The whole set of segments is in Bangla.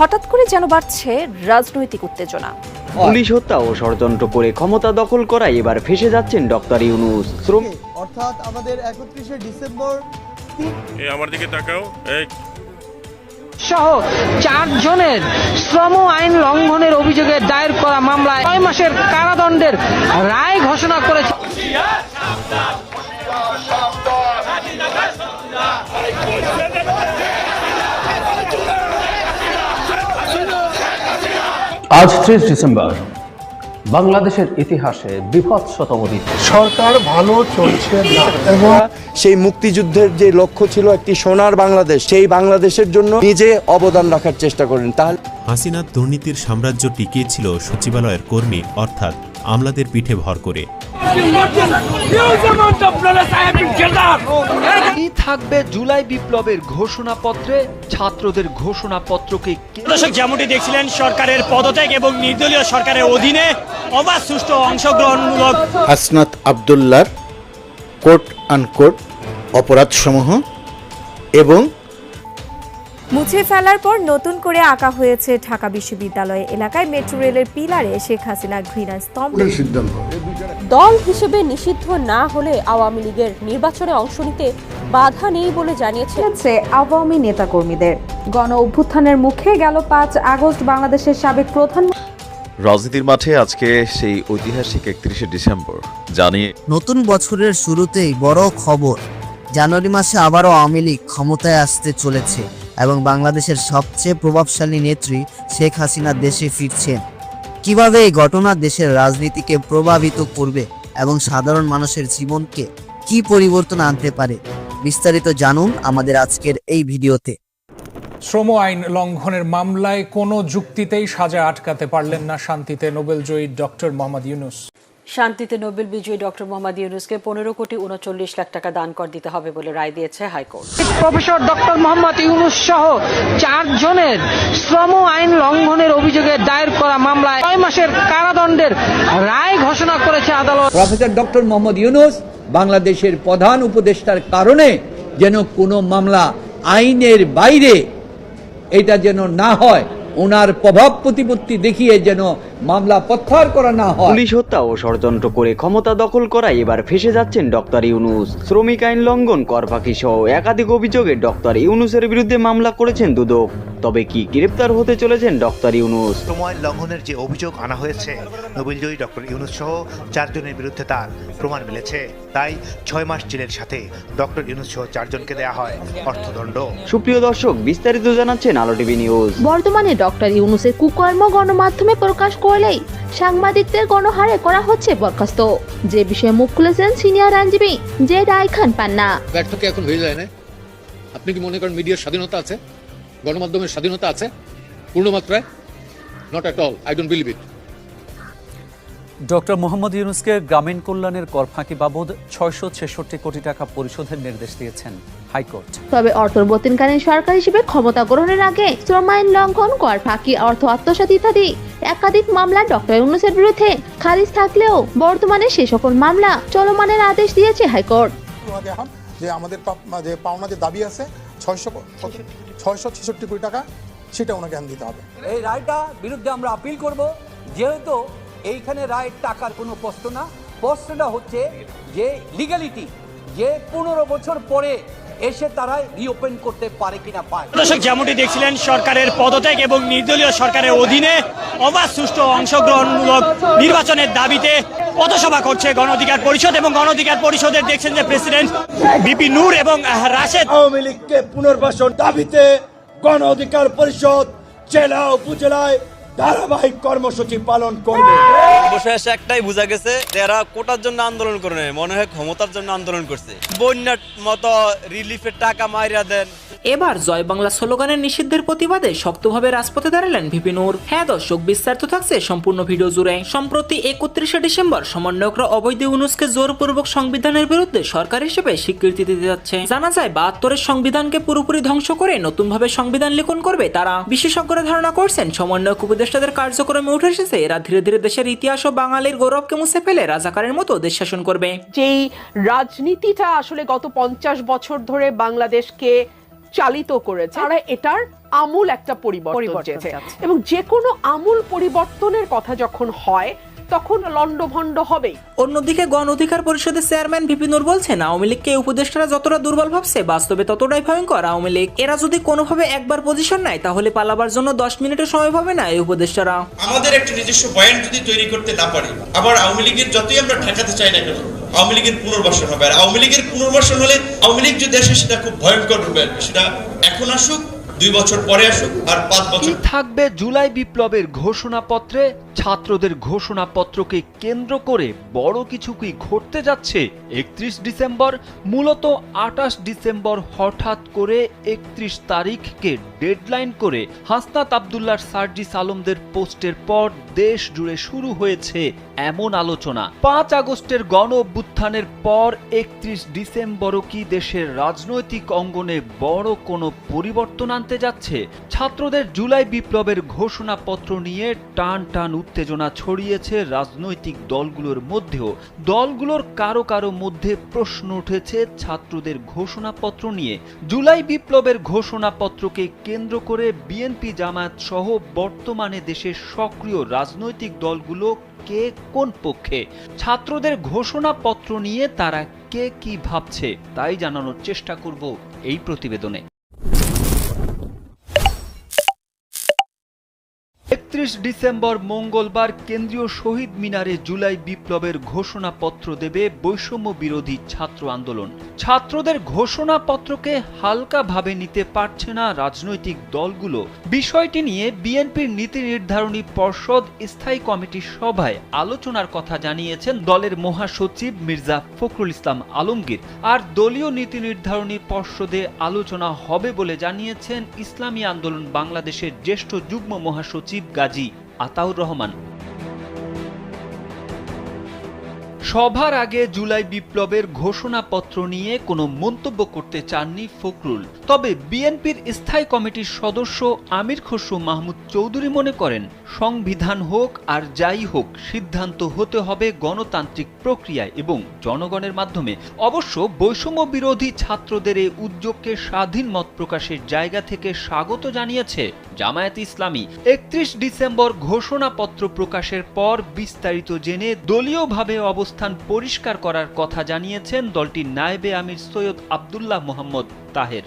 হঠাৎ করে যেন বাড়ছে রাজনৈতিক উত্তেজনা। পুলিশ হত্যা ও ষড়যন্ত্র করে ক্ষমতা দখল করায় এবার ফেঁসে যাচ্ছেন ডক্টর ইউনূস। অর্থাৎ আমাদের 31শে ডিসেম্বর আমার দিকে তাকাও সহ 4 জনের শ্রম আইন লঙ্ঘনের অভিযোগে দায়ের করা মামলায় 6 মাসের কারাদণ্ডের রায় ঘোষণা করেছে। আজ 30 ডিসেম্বর বাংলাদেশের ইতিহাসে বিভৎসতম দিন। সরকার ভালো চলছে না এবং সেই মুক্তিযুদ্ধের যে লক্ষ্য ছিল একটি সোনার বাংলাদেশ, সেই বাংলাদেশের জন্য নিজে অবদান রাখার চেষ্টা করেন। তাহলে হাসিনার দুর্নীতির সাম্রাজ্য টিকিয়েছিল সচিবালয়ের কর্মী অর্থাৎ আমলাদের পিঠে ভর করে। কি থাকবে জুলাই বিপ্লবের ঘোষণাপত্রে? ছাত্রদের ঘোষণাপত্রকে যেমনটি দেখছিলেন সরকারের পদত্যাগ এবং নির্দলীয় সরকারের অধীনে অবাধ সুষ্ঠু অংশগ্রহণমূলক হাসনাত আব্দুল্লাহর কোট আনকোট অপরাধসমূহ এবং মুছে ফেলার পর নতুন করে আঁকা হয়েছে ঢাকা বিশ্ববিদ্যালয় এলাকায় মেট্রো রেলের পিলারে শেখ হাসিনা ঘৃণা স্তম্ভ। দল হিসেবে নিষিদ্ধ না হলে আওয়ামী লীগের নির্বাচনে অংশ নিতে বাধা নেই বলে জানিয়েছে আওয়ামী নেতাকর্মীদের। গণ অভ্যুত্থানের মুখে গেল 5 আগস্ট বাংলাদেশের সাবেক প্রধান। রাজনীতির মাঠে আজকে সেই ঐতিহাসিক 31শে ডিসেম্বর জানিয়ে নতুন বছরের শুরুতেই বড় খবর, জানুয়ারি মাসে আবারও আওয়ামী লীগ ক্ষমতায় আসতে চলেছে এবং বাংলাদেশের সবচেয়ে প্রভাবশালী নেত্রী শেখ হাসিনা দেশে ফিরছেন। কিভাবে এই ঘটনা দেশের রাজনীতিকে প্রভাবিত করবে এবং সাধারণ মানুষের জীবনকে কি পরিবর্তন আনতে পারে, বিস্তারিত জানুন আমাদের আজকের এই ভিডিওতে। শ্রম আইন লঙ্ঘনের মামলায় কোনো যুক্তিতেই সাজা আটকাতে পারলেন না শান্তিতে নোবেলজয়ী ডক্টর মোহাম্মদ ইউনূস। শান্তিতে নোবেল বিজয়ী ডক্টর মোহাম্মদ ইউনূসকে 15 কোটি 39 লাখ টাকা দান কর দিতে হবে বলে রায় দিয়েছে high court. Professor doctor Mohammad Yunus সহ 4 জনের শ্রম আইন লঙ্ঘনের অভিযোগে দায়ের করা মামলায় 6 মাসের কারাদণ্ডের রায় ঘোষণা করেছে আদালত। প্রফেসর ডক্টর মোহাম্মদ ইউনূস বাংলাদেশের প্রধান উপদেষ্টার কারণে যেন কোনো মামলা আইনের বাইরে এটা যেন না হয়, ওনার প্রভাব প্রতিপত্তি দেখিয়ে যেন মামলা প্রত্যাহার করা না হয়। পুলিশ হত্যা ও ষড়যন্ত্র করে ক্ষমতা দখল করায় এবার ফেঁসে যাচ্ছেন ডক্টর ইউনূস। শ্রমিক আইন লঙ্ঘন, কর ফাঁকি সহ একাধিক অভিযোগে ডক্টর ইউনূসের বিরুদ্ধে মামলা করেছেন দুদক। তবে কি গ্রেপ্তার হতে চলেছেন ডক্টর ইউনূস? শ্রম আইন লঙ্ঘনের যে অভিযোগ আনা হয়েছে, নোবেলজয়ী ডক্টর ইউনূস সহ 4 জনের বিরুদ্ধে তার প্রমাণ মিলেছে। তাই 6 মাস জেলের সাথে ডক্টর ইউনূস সহ 4 জনকে দেয়া হয় অর্থদণ্ড। সুপ্রিয় দর্শক, বিস্তারিত জানাচ্ছেন আলো টিভি নিউজ। বর্তমানে ডক্টর ইউনূসের কুকর্ম গণমাধ্যমে প্রকাশ করলেই সাংবাদিকদের গণহারে করা হচ্ছে বরখাস্ত, যে বিষয়ে মুখ খুলেছেন সিনিয়র আইনজীবী জেড আই খান পান্না। ব্যর্থ কি এখন হয়ে যায় না? আপনি কি মনে করেন মিডিয়ার স্বাধীনতা আছে, গণমাধ্যমের স্বাধীনতা আছে পূর্ণমাত্রায়? Not at all, I don't believe it. Doctor Mohammad ইউনূসকে গ্রামীণ কল্যাণের কর ফাঁকি বাবদ 666 কোটি টাকা পরিশোধের নির্দেশ দিয়েছেন হাইকোর্ট। তবে অন্তর্বর্তীকালীন সরকার হিসেবে ক্ষমতা গ্রহণের আগে শ্রম আইন লঙ্ঘন, কর ফাঁকি, অর্থ আত্মসাৎ ইত্যাদি একাধিক মামলা ডক্টর ইউনূসের বিরুদ্ধে খারিজ থাকলেও বর্তমানে সে সকল মামলা চলমানের আদেশ দিয়েছে হাইকোর্ট। যে আমাদের যে পাওনা যে দাবি আছে 666 কোটি টাকা, সেটা ওনাকে দিতে হবে। এই রায়টা বিরুদ্ধে আমরা আপিল করব, যেহেতু এইখানে রায়ের টাকার কোনো প্রশ্ন না, প্রশ্নটা হচ্ছে যে লিগ্যালিটি, যে 15 বছর পরে এসে তারা রিওপেন করতে পারে কিনা পায়। দর্শক যেমনটি দেখছিলেন সরকারের পদত্যাগ এবং নির্দলীয় সরকারের অধীনে অবাধ সুষ্ঠু অংশগ্রহণমূলক নির্বাচনের দাবিতে পথসভা করছে গণ অধিকার পরিষদ, এবং গণ অধিকার পরিষদের দেখছেন যে প্রেসিডেন্ট বিপি নূর এবং রাশেদ। আওয়ামী লীগকে পুনর্বাসন দাবিতে গণ অধিকার পরিষদ জেলা উপজেলায় ধারাবাহিক কর্মসূচি পালন করবে। অবশেষে একটাই বোঝা গেছে, এরা কোটার জন্য আন্দোলন করে নেয়, মনে হয় ক্ষমতার জন্য আন্দোলন করছে। বন্যার মতো রিলিফের টাকা মাইরা দেন। এবার জয় বাংলা স্লোগানের নিষিদ্ধের প্রতিবাদে শক্তভাবে রাজপথে দাঁড়ালেন ভিপি নূর। হ্যাঁ দর্শক, বিস্তারিত থাকছে সম্পূর্ণ ভিডিও জুড়ে। সম্প্রতি 31শে ডিসেম্বর সমন্বয়করা অবৈধ ইউনূসকে জোরপূর্বক সংবিধানের বিরুদ্ধে সরকার হিসেবে স্বীকৃতি দিতে যাচ্ছে। জানা যায় 72-এর সংবিধানকে পুরোপুরি ধ্বংস করে নতুনভাবে সংবিধান লিখন করবে তারা। বিশেষজ্ঞরা ধারণা করছেন সমন্বয়ক উপদেষ্টাদের কার্যক্রমে উঠে এসেছে এরা ধীরে ধীরে দেশের ইতিহাস ও বাঙালির গৌরবকে মুছে ফেলে রাজাকারের মতো দেশ শাসন করবে। যেই রাজনীতিটা আসলে গত 50 বছর ধরে বাংলাদেশকে চালিত করেছে, তারা এটার আমূল একটা পরিবর্তন চেয়েছে। এবং যে কোনো আমূল পরিবর্তনের কথা যখন হয় তখন লন্ডভন্ড হবেই। অন্যদিকে গণ অধিকার পরিষদের চেয়ারম্যান ভিপি নূর বলছেন, আওয়ামী লীগকে উপদেষ্টারা যতটা দুর্বল ভাবছে বাস্তবে ততটাই ভয়ঙ্কর আওয়ামী লীগ। এরা যদি কোনোভাবে একবার পজিশন নেয় তাহলে পালাবার জন্য 10 মিনিটের সময় পাবে না এই উপদেষ্টারা। আমাদের একটা নিজস্ব পয়েন্ট যদি তৈরি করতে না পারি, আবার আওয়ামী লীগের যতই আমরা ঠেকাতে চাই না কেন, আওয়ামী লীগের পুনর্বাসন হবে। আর আওয়ামী লীগের পুনর্বাসন হলে আওয়ামী লীগ যদি আসে সেটা খুব ভয়ঙ্কর রূপে আসবে। সেটা এখন আসুক, 2 বছর পরে আসুক, আর 5 বছর থাকবে। জুলাই বিপ্লবের ঘোষণাপত্রে ছাত্রদের ঘোষণাপত্রকে কেন্দ্র করে বড় কিছু কি ঘটতে যাচ্ছে 31 ডিসেম্বর? মূলত 28 ডিসেম্বর হঠাৎ করে 31 তারিখকে ডেডলাইন করে হাসনাত আব্দুল্লাহর সার্জিস আলমদের পোস্টের পর দেশ জুড়ে শুরু হয়েছে এমন আলোচনা। 5 আগস্টের গণ অভ্যুত্থানের পর 31 ডিসেম্বরও কি দেশের রাজনৈতিক অঙ্গনে বড় কোনো পরিবর্তন আনতে যাচ্ছে? ছাত্রদের জুলাই বিপ্লবের ঘোষণাপত্র নিয়ে টান টান উত্তেজনা ছড়িয়েছে রাজনৈতিক দলগুলোর মধ্যেও। দলগুলোর কারো কারো মধ্যে প্রশ্ন উঠেছে ছাত্রদের ঘোষণাপত্র নিয়ে। জুলাই বিপ্লবের ঘোষণাপত্রকে কেন্দ্র করে বিএনপি, জামায়াত সহ বর্তমানে দেশের সক্রিয় রাজনৈতিক দলগুলো কে কোন পক্ষে? ছাত্রদের ঘোষণাপত্র নিয়ে তারা কে কি ভাবছে তাই জানানোর চেষ্টা করব এই প্রতিবেদনে। 31 ডিসেম্বর মঙ্গলবার কেন্দ্রীয় শহীদ মিনারে জুলাই বিপ্লবের ঘোষণাপত্র দেবে বৈষম্য বিরোধী ছাত্র আন্দোলন। ছাত্রদের ঘোষণাপত্রকে হালকাভাবে নিতে পারছে না রাজনৈতিক দলগুলো। বিষয়টি নিয়ে বিএনপির নীতি নির্ধারণী পর্ষদ স্থায়ী কমিটির সভায় আলোচনার কথা জানিয়েছেন দলের মহাসচিব মির্জা ফখরুল ইসলাম আলমগীর। আর দলীয় নীতি নির্ধারণী পর্ষদে আলোচনা হবে বলে জানিয়েছেন ইসলামী আন্দোলন বাংলাদেশের জ্যেষ্ঠ যুগ্ম মহাসচিব গাজী আতাউর রহমান। সভার আগে জুলাই বিপ্লবের ঘোষণাপত্র নিয়ে কোনো মন্তব্য করতে চাননি ফখরুল। তবে বিএনপির স্থায়ী কমিটির সদস্য আমির খসরু মাহমুদ চৌধুরী মনে করেন, সংবিধান হোক আর যাই হোক সিদ্ধান্ত হতে হবে গণতান্ত্রিক প্রক্রিয়ায় এবং জনগণের মাধ্যমে। অবশ্য বৈষম্য বিরোধী ছাত্রদের এই উদ্যোগকে স্বাধীন মত প্রকাশের জায়গা থেকে স্বাগত জানিয়েছে জামায়াত ইসলামী। 31 ডিসেম্বর ঘোষণাপত্র প্রকাশের পর বিস্তারিত জেনে দলীয়ভাবে অবস্থান পরিষ্কার করার কথা জানিয়েছেন দলটির নায়েবে আমির সৈয়দ আব্দুল্লাহ মোহাম্মদ তাহের।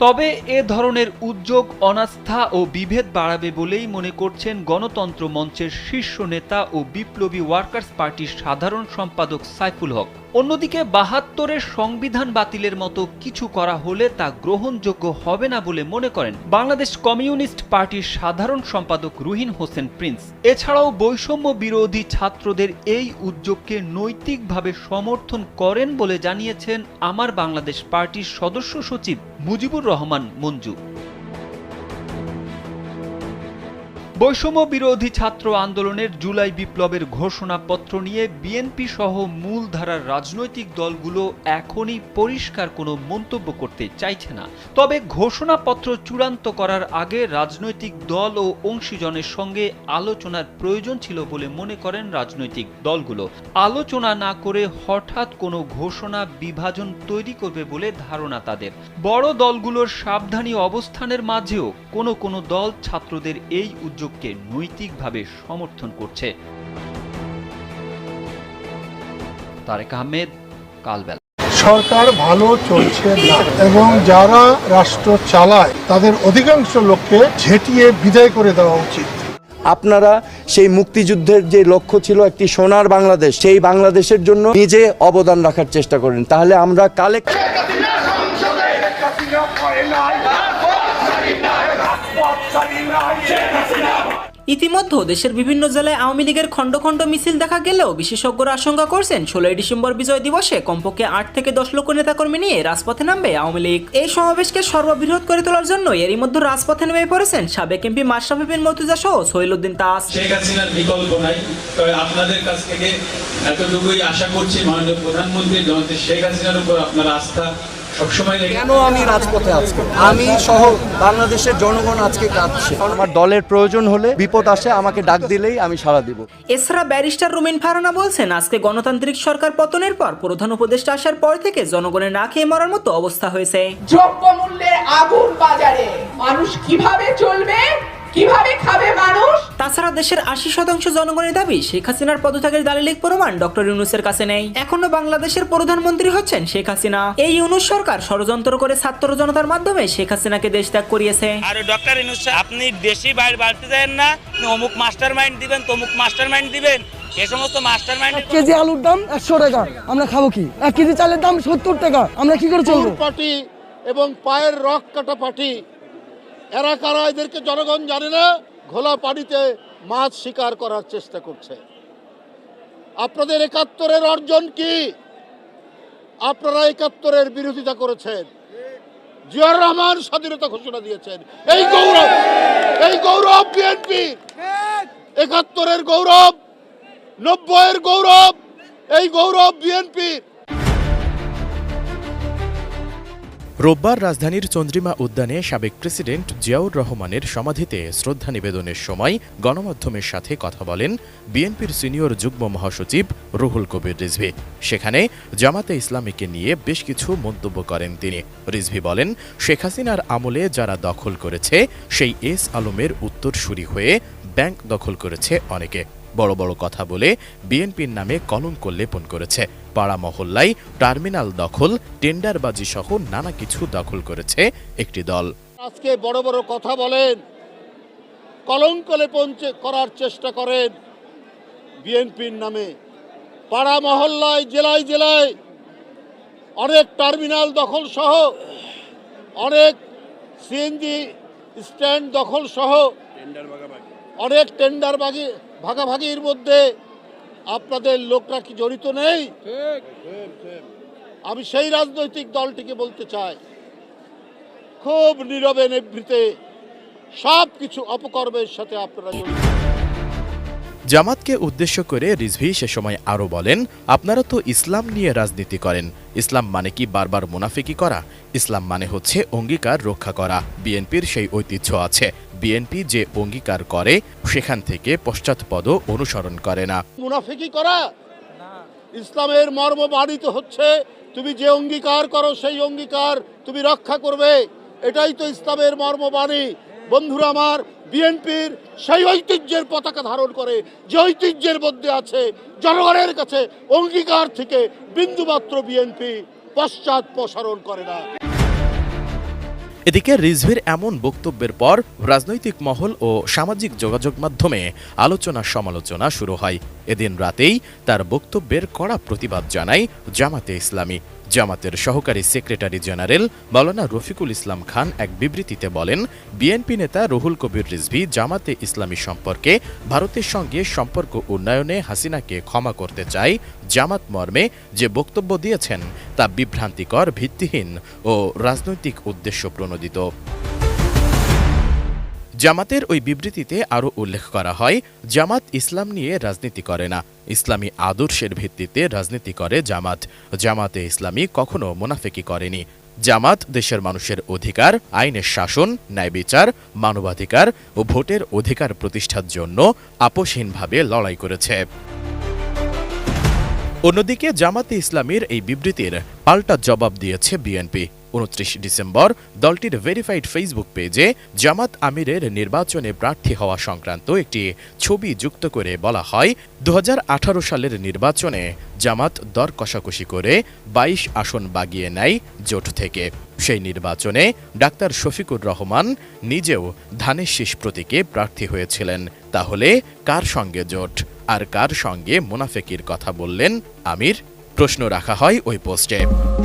তবে এ ধরনের উদ্যোগ অনাস্থা ও বিভেদ বাড়াবে বলেই মনে করছেন গণতন্ত্র মঞ্চের শীর্ষ নেতা ও বিপ্লবী ওয়ার্কার্স পার্টির সাধারণ সম্পাদক সাইফুল হক। অন্যদিকে 72-এর সংবিধান বাতিলের মতো কিছু করা হলে তা গ্রহণযোগ্য হবে না বলে মনে করেন বাংলাদেশ কমিউনিস্ট পার্টির সাধারণ সম্পাদক রুহিন হোসেন প্রিন্স। এছাড়াও বৈষম্য বিরোধী ছাত্রদের এই উদ্যোগকে নৈতিকভাবে সমর্থন করেন বলে জানিয়েছেন আমার বাংলাদেশ পার্টির সদস্য সচিব মুজিবুর রহমান মঞ্জু। বৈষম্য বিরোধী ছাত্র আন্দোলনের জুলাই বিপ্লবের ঘোষণাপত্র নিয়ে বিএনপি সহ মূলধারার রাজনৈতিক দলগুলো এখনই পরিষ্কার কোনো মন্তব্য করতে চাইছে না। তবে ঘোষণাপত্র চূড়ান্ত করার আগে রাজনৈতিক দল ও অংশীজনের সঙ্গে আলোচনার প্রয়োজন ছিল বলে মনে করেন রাজনৈতিক দলগুলো। আলোচনা না করে হঠাৎ কোনো ঘোষণা বিভাজন তৈরি করবে বলে ধারণা তাদের। বড় দলগুলোর সাবধানী অবস্থানের মাঝেও কোনো দল ছাত্রদের এই উদ্যোগ কে নৈতিকভাবে সমর্থন করছে। তারেক আহমেদ, কালবেলা। সরকার ভালো চলছে না এবং যারা রাষ্ট্র চালায় তাদের অধিকাংশ লোককে ঝেঁটিয়ে বিদায় করে দেওয়া উচিত। আপনারা সেই মুক্তিযুদ্ধের যে লক্ষ্য ছিল একটি সোনার বাংলাদেশ, সেই বাংলাদেশের জন্য নিজে অবদান রাখার চেষ্টা করেন, তাহলে আমরা ইতিমধ্যে দেশের বিভিন্ন জেলায় আওয়ামী লীগের খণ্ড খণ্ড মিছিল দেখা গেলেও বিশেষজ্ঞরা আশঙ্কা করছেন 16 ডিসেম্বর বিজয় দিবসে কমপক্ষে 8 থেকে 10 লক্ষ নেতাকর্মী নিয়ে রাজপথে নামবে আওয়ামী লীগ। এই সমাবেশকে সর্ববৃহৎ করে তোলার জন্য এরই মধ্যে রাজপথে নেমে পড়েছেন সাবেক এমপি মাশরাফি বিন মর্তুজা সহ সোহেলউদ্দিন তাজ। শেখ হাসিনার বিকল্প নাই, তবে আপনাদের কাছ থেকে এতটুকুই আশা করছি মাননীয় প্রধানমন্ত্রী জনতা শেখ হাসিনার উপর আপনার আস্থা সবসময় কেন আমি রাজপথে আজকে আমি সহ বাংলাদেশের জনগণ আজকে কাঁদছে। আমার দলের প্রয়োজন হলে বিপদ আসে আমাকে ডাক দিলেই আমি সাড়া দিব। এছাড়া ব্যারিস্টার রুমিন ফারহানা বলছেন, আজকে গণতান্ত্রিক সরকার পতনের পর প্রধান উপদেষ্টা আসার পর থেকে জনগণের না খেয়ে মরার মতো অবস্থা হয়েছে। দ্রব্যমূল্যের আগুন বাজারে মানুষ কিভাবে চলবে, কিভাবে খাবে মানুষ? তাছাড়া দেশের 80% জনগণের দাবি শেখ হাসিনার পদত্যাগের দালিলিক প্রমাণ ডক্টর ইউনূসের কাছে নেই। এখনো বাংলাদেশের প্রধানমন্ত্রী হচ্ছেন শেখ হাসিনা। এই ইউনূস সরকার ষড়যন্ত্র করে ছাত্র জনতার মাধ্যমে শেখ হাসিনাকে দেশ ত্যাগ করিয়েছে। আর ডক্টর ইউনূস আপনি দেশি বাইরে বাড়তে দেন না, অমুক মাস্টারমাইন্ড দিবেন, তমুক মাস্টারমাইন্ড দিবেন, এই সমস্ত মাস্টারমাইন্ড। কেজি আলুর দাম 100 টাকা, আমরা খাবো কি? 1 কেজি চালের দাম 70 টাকা, আমরা কি করে চলবো? পার্টি এবং পায়ের রক কাটা পার্টি, এরা কারা এদেরকে জনগণ জানে না। ঘোলা পানিতে মাছ শিকার করার চেষ্টা করছে। আপনাদের 71-এর অর্জন কি? আপনারা 71-এর বিরোধিতা করেছেন। জিয়াউর রহমান স্বাধীনতা ঘোষণা দিয়েছেন। এই গৌরব বিএনপি। 71-এর গৌরব, 90-এর গৌরব, এই গৌরব বিএনপি। রোববার রাজধানীর চন্দ্রিমা উদ্যানে সাবেক প্রেসিডেন্ট জিয়াউর রহমানের সমাধিতে শ্রদ্ধা নিবেদনের সময় গণমাধ্যমের সাথে কথা বলেন বিএনপির সিনিয়র যুগ্ম মহাসচিব রুহুল কবির রিজভী। সেখানে জামাতে ইসলামীকে নিয়ে বেশ কিছু মন্তব্য করেন তিনি। রিজভী বলেন, শেখ হাসিনার আমলে যারা দখল করেছে সেই এস আলমের উত্তরসূরি হয়ে ব্যাংক দখল করেছে অনেকে। বড় বড় কথা বলে বিএনপির নামে কলঙ্ক লেপন করেছে। পাড়া মহল্লায় টার্মিনাল দখল, টেন্ডারবাজি সহ নানা কিছু দখল করেছে একটি দল। আজকে বড় বড় কথা বলেন, কলঙ্ক লেপন করার চেষ্টা করেন বিএনপির নামে। পাড়া মহল্লায়, জেলায় জেলায় অনেক টার্মিনাল দখল সহ, অনেক সিএনজি স্ট্যান্ড দখল সহ, অনেক টেন্ডার ভাগাভাগির মধ্যে আপনাদের লোকরা কি জড়িত নেই? আমি সেই রাজনৈতিক দলটিকে বলতে চাই, খুব নীরবে নিভৃতে সব কিছু অপকর্মের সাথে আপনারা জড়িত। জামাতকে উদ্দেশ্য করে রিজভী সে সময় আরও বলেন, আপনারা তো ইসলাম নিয়ে রাজনীতি করেন। ইসলাম মানে কি বারবার মুনাফিকি করা? ইসলাম মানে হচ্ছে অঙ্গীকার রক্ষা করা। বিএনপির সেই ঐতিহ্য আছে। বিএনপি যে অঙ্গীকার করে সেখান থেকে পশ্চাৎপদ অনুসরণ করে না। মুনাফিকি করা ইসলামের মর্ম বাণিত হচ্ছে, তুমি যে অঙ্গীকার করো সেই অঙ্গীকার তুমি রক্ষা করবে, এটাই তো ইসলামের মর্মবাণী। বন্ধুরা আমার, বিএনপির সেই ঐতিহ্যের পতাকা ধারণ করে, যে ঐতিহ্যের মধ্যে আছে জনগণের কাছে অঙ্গীকার থেকে বিন্দুমাত্র বিএনপি পশ্চাৎপসরণ করে না। এদিকে রিজভীর এমন বক্তব্যের পর রাজনৈতিক মহল ও সামাজিক যোগাযোগ মাধ্যমে আলোচনা সমালোচনা শুরু হয়। এদিন রাতেই তার বক্তব্যের কড়া প্রতিবাদ জানায় জামাতে ইসলামী। জামাতের সহকারী সেক্রেটারি জেনারেল মাওলানা রফিকুল ইসলাম খান এক বিবৃতিতে বলেন, বিএনপি নেতা রুহুল কবির রিজভী জামাতে ইসলামী সম্পর্কে ভারতের সঙ্গে সম্পর্ক উন্নয়নে হাসিনাকে ক্ষমা করতে চায়। জামাত মর্মে যে বক্তব্য দিয়েছেন তা বিভ্রান্তিকর, ভিত্তিহীন ও রাজনৈতিক উদ্দেশ্য প্রণোদিত। জামাতের ওই বিবৃতিতে আরও উল্লেখ করা হয়, জামাত ইসলাম নিয়ে রাজনীতি করে না, ইসলামী আদর্শের ভিত্তিতে রাজনীতি করে জামাত। জামাতে ইসলামী কখনো মুনাফিকি করেনি। জামাত দেশের মানুষের অধিকার, আইনের শাসন, ন্যায় বিচার, মানবাধিকার ও ভোটের অধিকার প্রতিষ্ঠার জন্য আপোষহীনভাবে লড়াই করেছে। অন্যদিকে জামাতে ইসলামীর এই বিবৃতির পাল্টা জবাব দিয়েছে বিএনপি। 29 ডিসেম্বর দলটির ভেরিফাইড ফেসবুক পেজে জামাত আমিরের নির্বাচনে প্রার্থী হওয়া সংক্রান্ত একটি ছবি যুক্ত করে বলা হয়, 2018 সালের নির্বাচনে জামাত দর কষাকষি করে 22 আসন বাগিয়ে নেয় জোট থেকে। সেই নির্বাচনে ডাক্তার শফিকুর রহমান নিজেও ধানের শীষ প্রতীকে প্রার্থী হয়েছিলেন। তাহলে কার সঙ্গে জোট আর কার সঙ্গে মুনাফিকির কথা বললেন আমির? প্রশ্ন রাখা হয় ওই পোস্টে।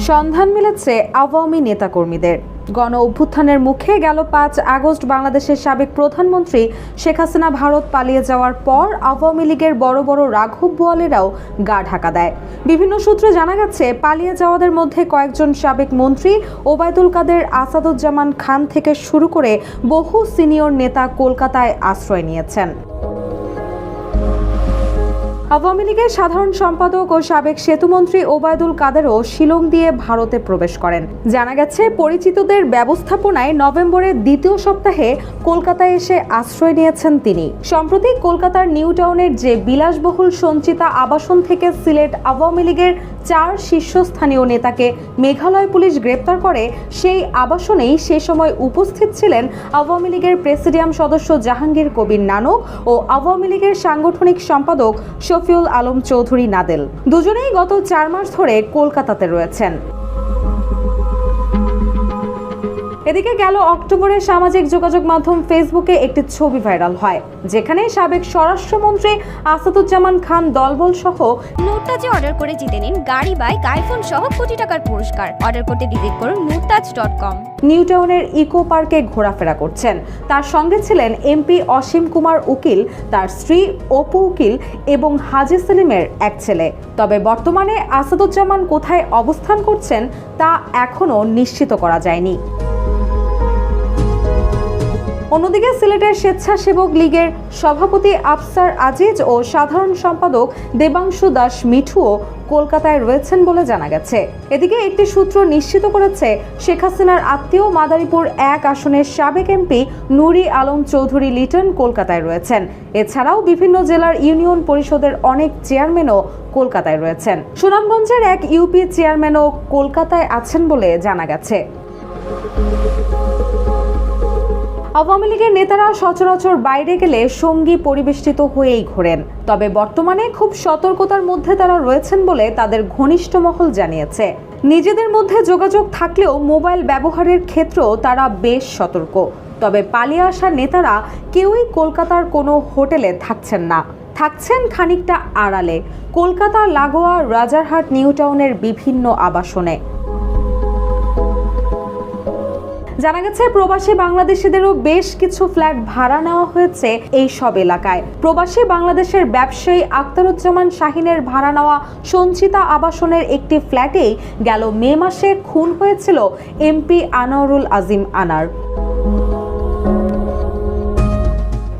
সন্ধান মিলেছে আওয়ামী নেতাকর্মীদের। গণ অভ্যুত্থানের মুখে গেল 5 আগস্ট বাংলাদেশের সাবেক প্রধানমন্ত্রী শেখ হাসিনা ভারত পালিয়ে যাওয়ার পর আওয়ামী লীগের বড় বড় রাঘব বোয়ালেরাও গা ঢাকা দেয়। বিভিন্ন সূত্রে জানা গেছে, পালিয়ে যাওয়াদের মধ্যে কয়েকজন সাবেক মন্ত্রী ওবায়দুল কাদের, আসাদুজ্জামান খান থেকে শুরু করে বহু সিনিয়র নেতা কলকাতায় আশ্রয় নিয়েছেন। আওয়ামী লীগের সাধারণ সম্পাদক ও সাবেক সেতুমন্ত্রী ওবায়দুল কাদেরও শিলং দিয়ে ভারতে প্রবেশ করেন। জানা গেছে, পরিচিতদের ব্যবস্থাপনায় নভেম্বরের দ্বিতীয় সপ্তাহে কলকাতায় এসে আশ্রয় নিয়েছেন তিনি। সম্প্রতি কলকাতার নিউ টাউনের যে বিলাসবহুল সঞ্চিতা আবাসন থেকে সিলেট আওয়ামী লীগের 4 শীর্ষস্থানীয় নেতাকে মেঘালয় পুলিশ গ্রেপ্তার করে, সেই আবাসনেই সে সময় উপস্থিত ছিলেন আওয়ামী লীগের প্রেসিডিয়াম সদস্য জাহাঙ্গীর কবির নানক ও আওয়ামী লীগের সাংগঠনিক সম্পাদক শফিউল আলম চৌধুরী নাদেল। দুজনেই গত 4 মাস ধরে কলকাতাতে রয়েছেন। এদিকে গেল অক্টোবরে সামাজিক যোগাযোগ মাধ্যম ফেসবুকে একটি ছবি ভাইরাল হয়, যেখানে সাবেক স্বরাষ্ট্রমন্ত্রী আসাদুজ্জামান খান দলবল সহ নুরতাজে অর্ডার করে জিতে নিন গাড়ি, বাইক, আইফোন সহ কোটি টাকার পুরস্কার। অর্ডার করতে ভিজিট করুন nurtaj.com। নিউ টাউনের ইকো পার্কে ঘোরাফেরা করছেন। তার সঙ্গে ছিলেন এমপি অসীম কুমার উকিল, তার স্ত্রী অপু উকিল এবং হাজি সেলিমের এক ছেলে। তবে বর্তমানে আসাদুজ্জামান কোথায় অবস্থান করছেন তা এখনো নিশ্চিত করা যায়নি। অন্যদিকে সিলেটের স্বেচ্ছাসেবক লীগের সভাপতি আফসার আজিজ ও সাধারণ সম্পাদক দেবাংশু দাস মিঠুও কলকাতায় রয়েছেন বলে জানা গেছে। এদিকে একটি সূত্র নিশ্চিত করেছে, শেখ হাসিনার আত্মীয় মাদারীপুর 1 আসনের সাবেক এমপি নুরি আলম চৌধুরী লিটন কলকাতায় রয়েছেন। এছাড়াও বিভিন্ন জেলার ইউনিয়ন পরিষদের অনেক চেয়ারম্যানও কলকাতায় রয়েছেন। সুনামগঞ্জের এক ইউপি চেয়ারম্যানও কলকাতায় আছেন বলে জানা গেছে। আওয়ামী লীগের নেতারা সচরাচর বাইরে গেলে সঙ্গী পরিবেষ্টিত হয়েই ঘোরেন। তবে বর্তমানে খুব সতর্কতার মধ্যে তারা রয়েছেন বলে তাদের ঘনিষ্ঠ মহল জানিয়েছে। নিজেদের মধ্যে যোগাযোগ থাকলেও মোবাইল ব্যবহারের ক্ষেত্রেও তারা বেশ সতর্ক। তবে পালিয়ে আসা নেতারা কেউই কলকাতার কোনো হোটেলে থাকছেন না, থাকছেন খানিকটা আড়ালে, কলকাতা লাগোয়া রাজারহাট নিউ টাউনের বিভিন্ন আবাসনে। জানা গেছে, প্রবাসী বাংলাদেশিদেরও বেশ কিছু ফ্ল্যাট ভাড়া নেওয়া হয়েছে এই সব এলাকায়। প্রবাসী বাংলাদেশের ব্যবসায়ী আখতারুজ্জামান শাহিনের ভাড়া নেওয়া সঞ্চিতা আবাসনের একটি ফ্ল্যাটেই গেল মে মাসে খুন হয়েছিল এমপি আনোয়ারুল আজিম আনার।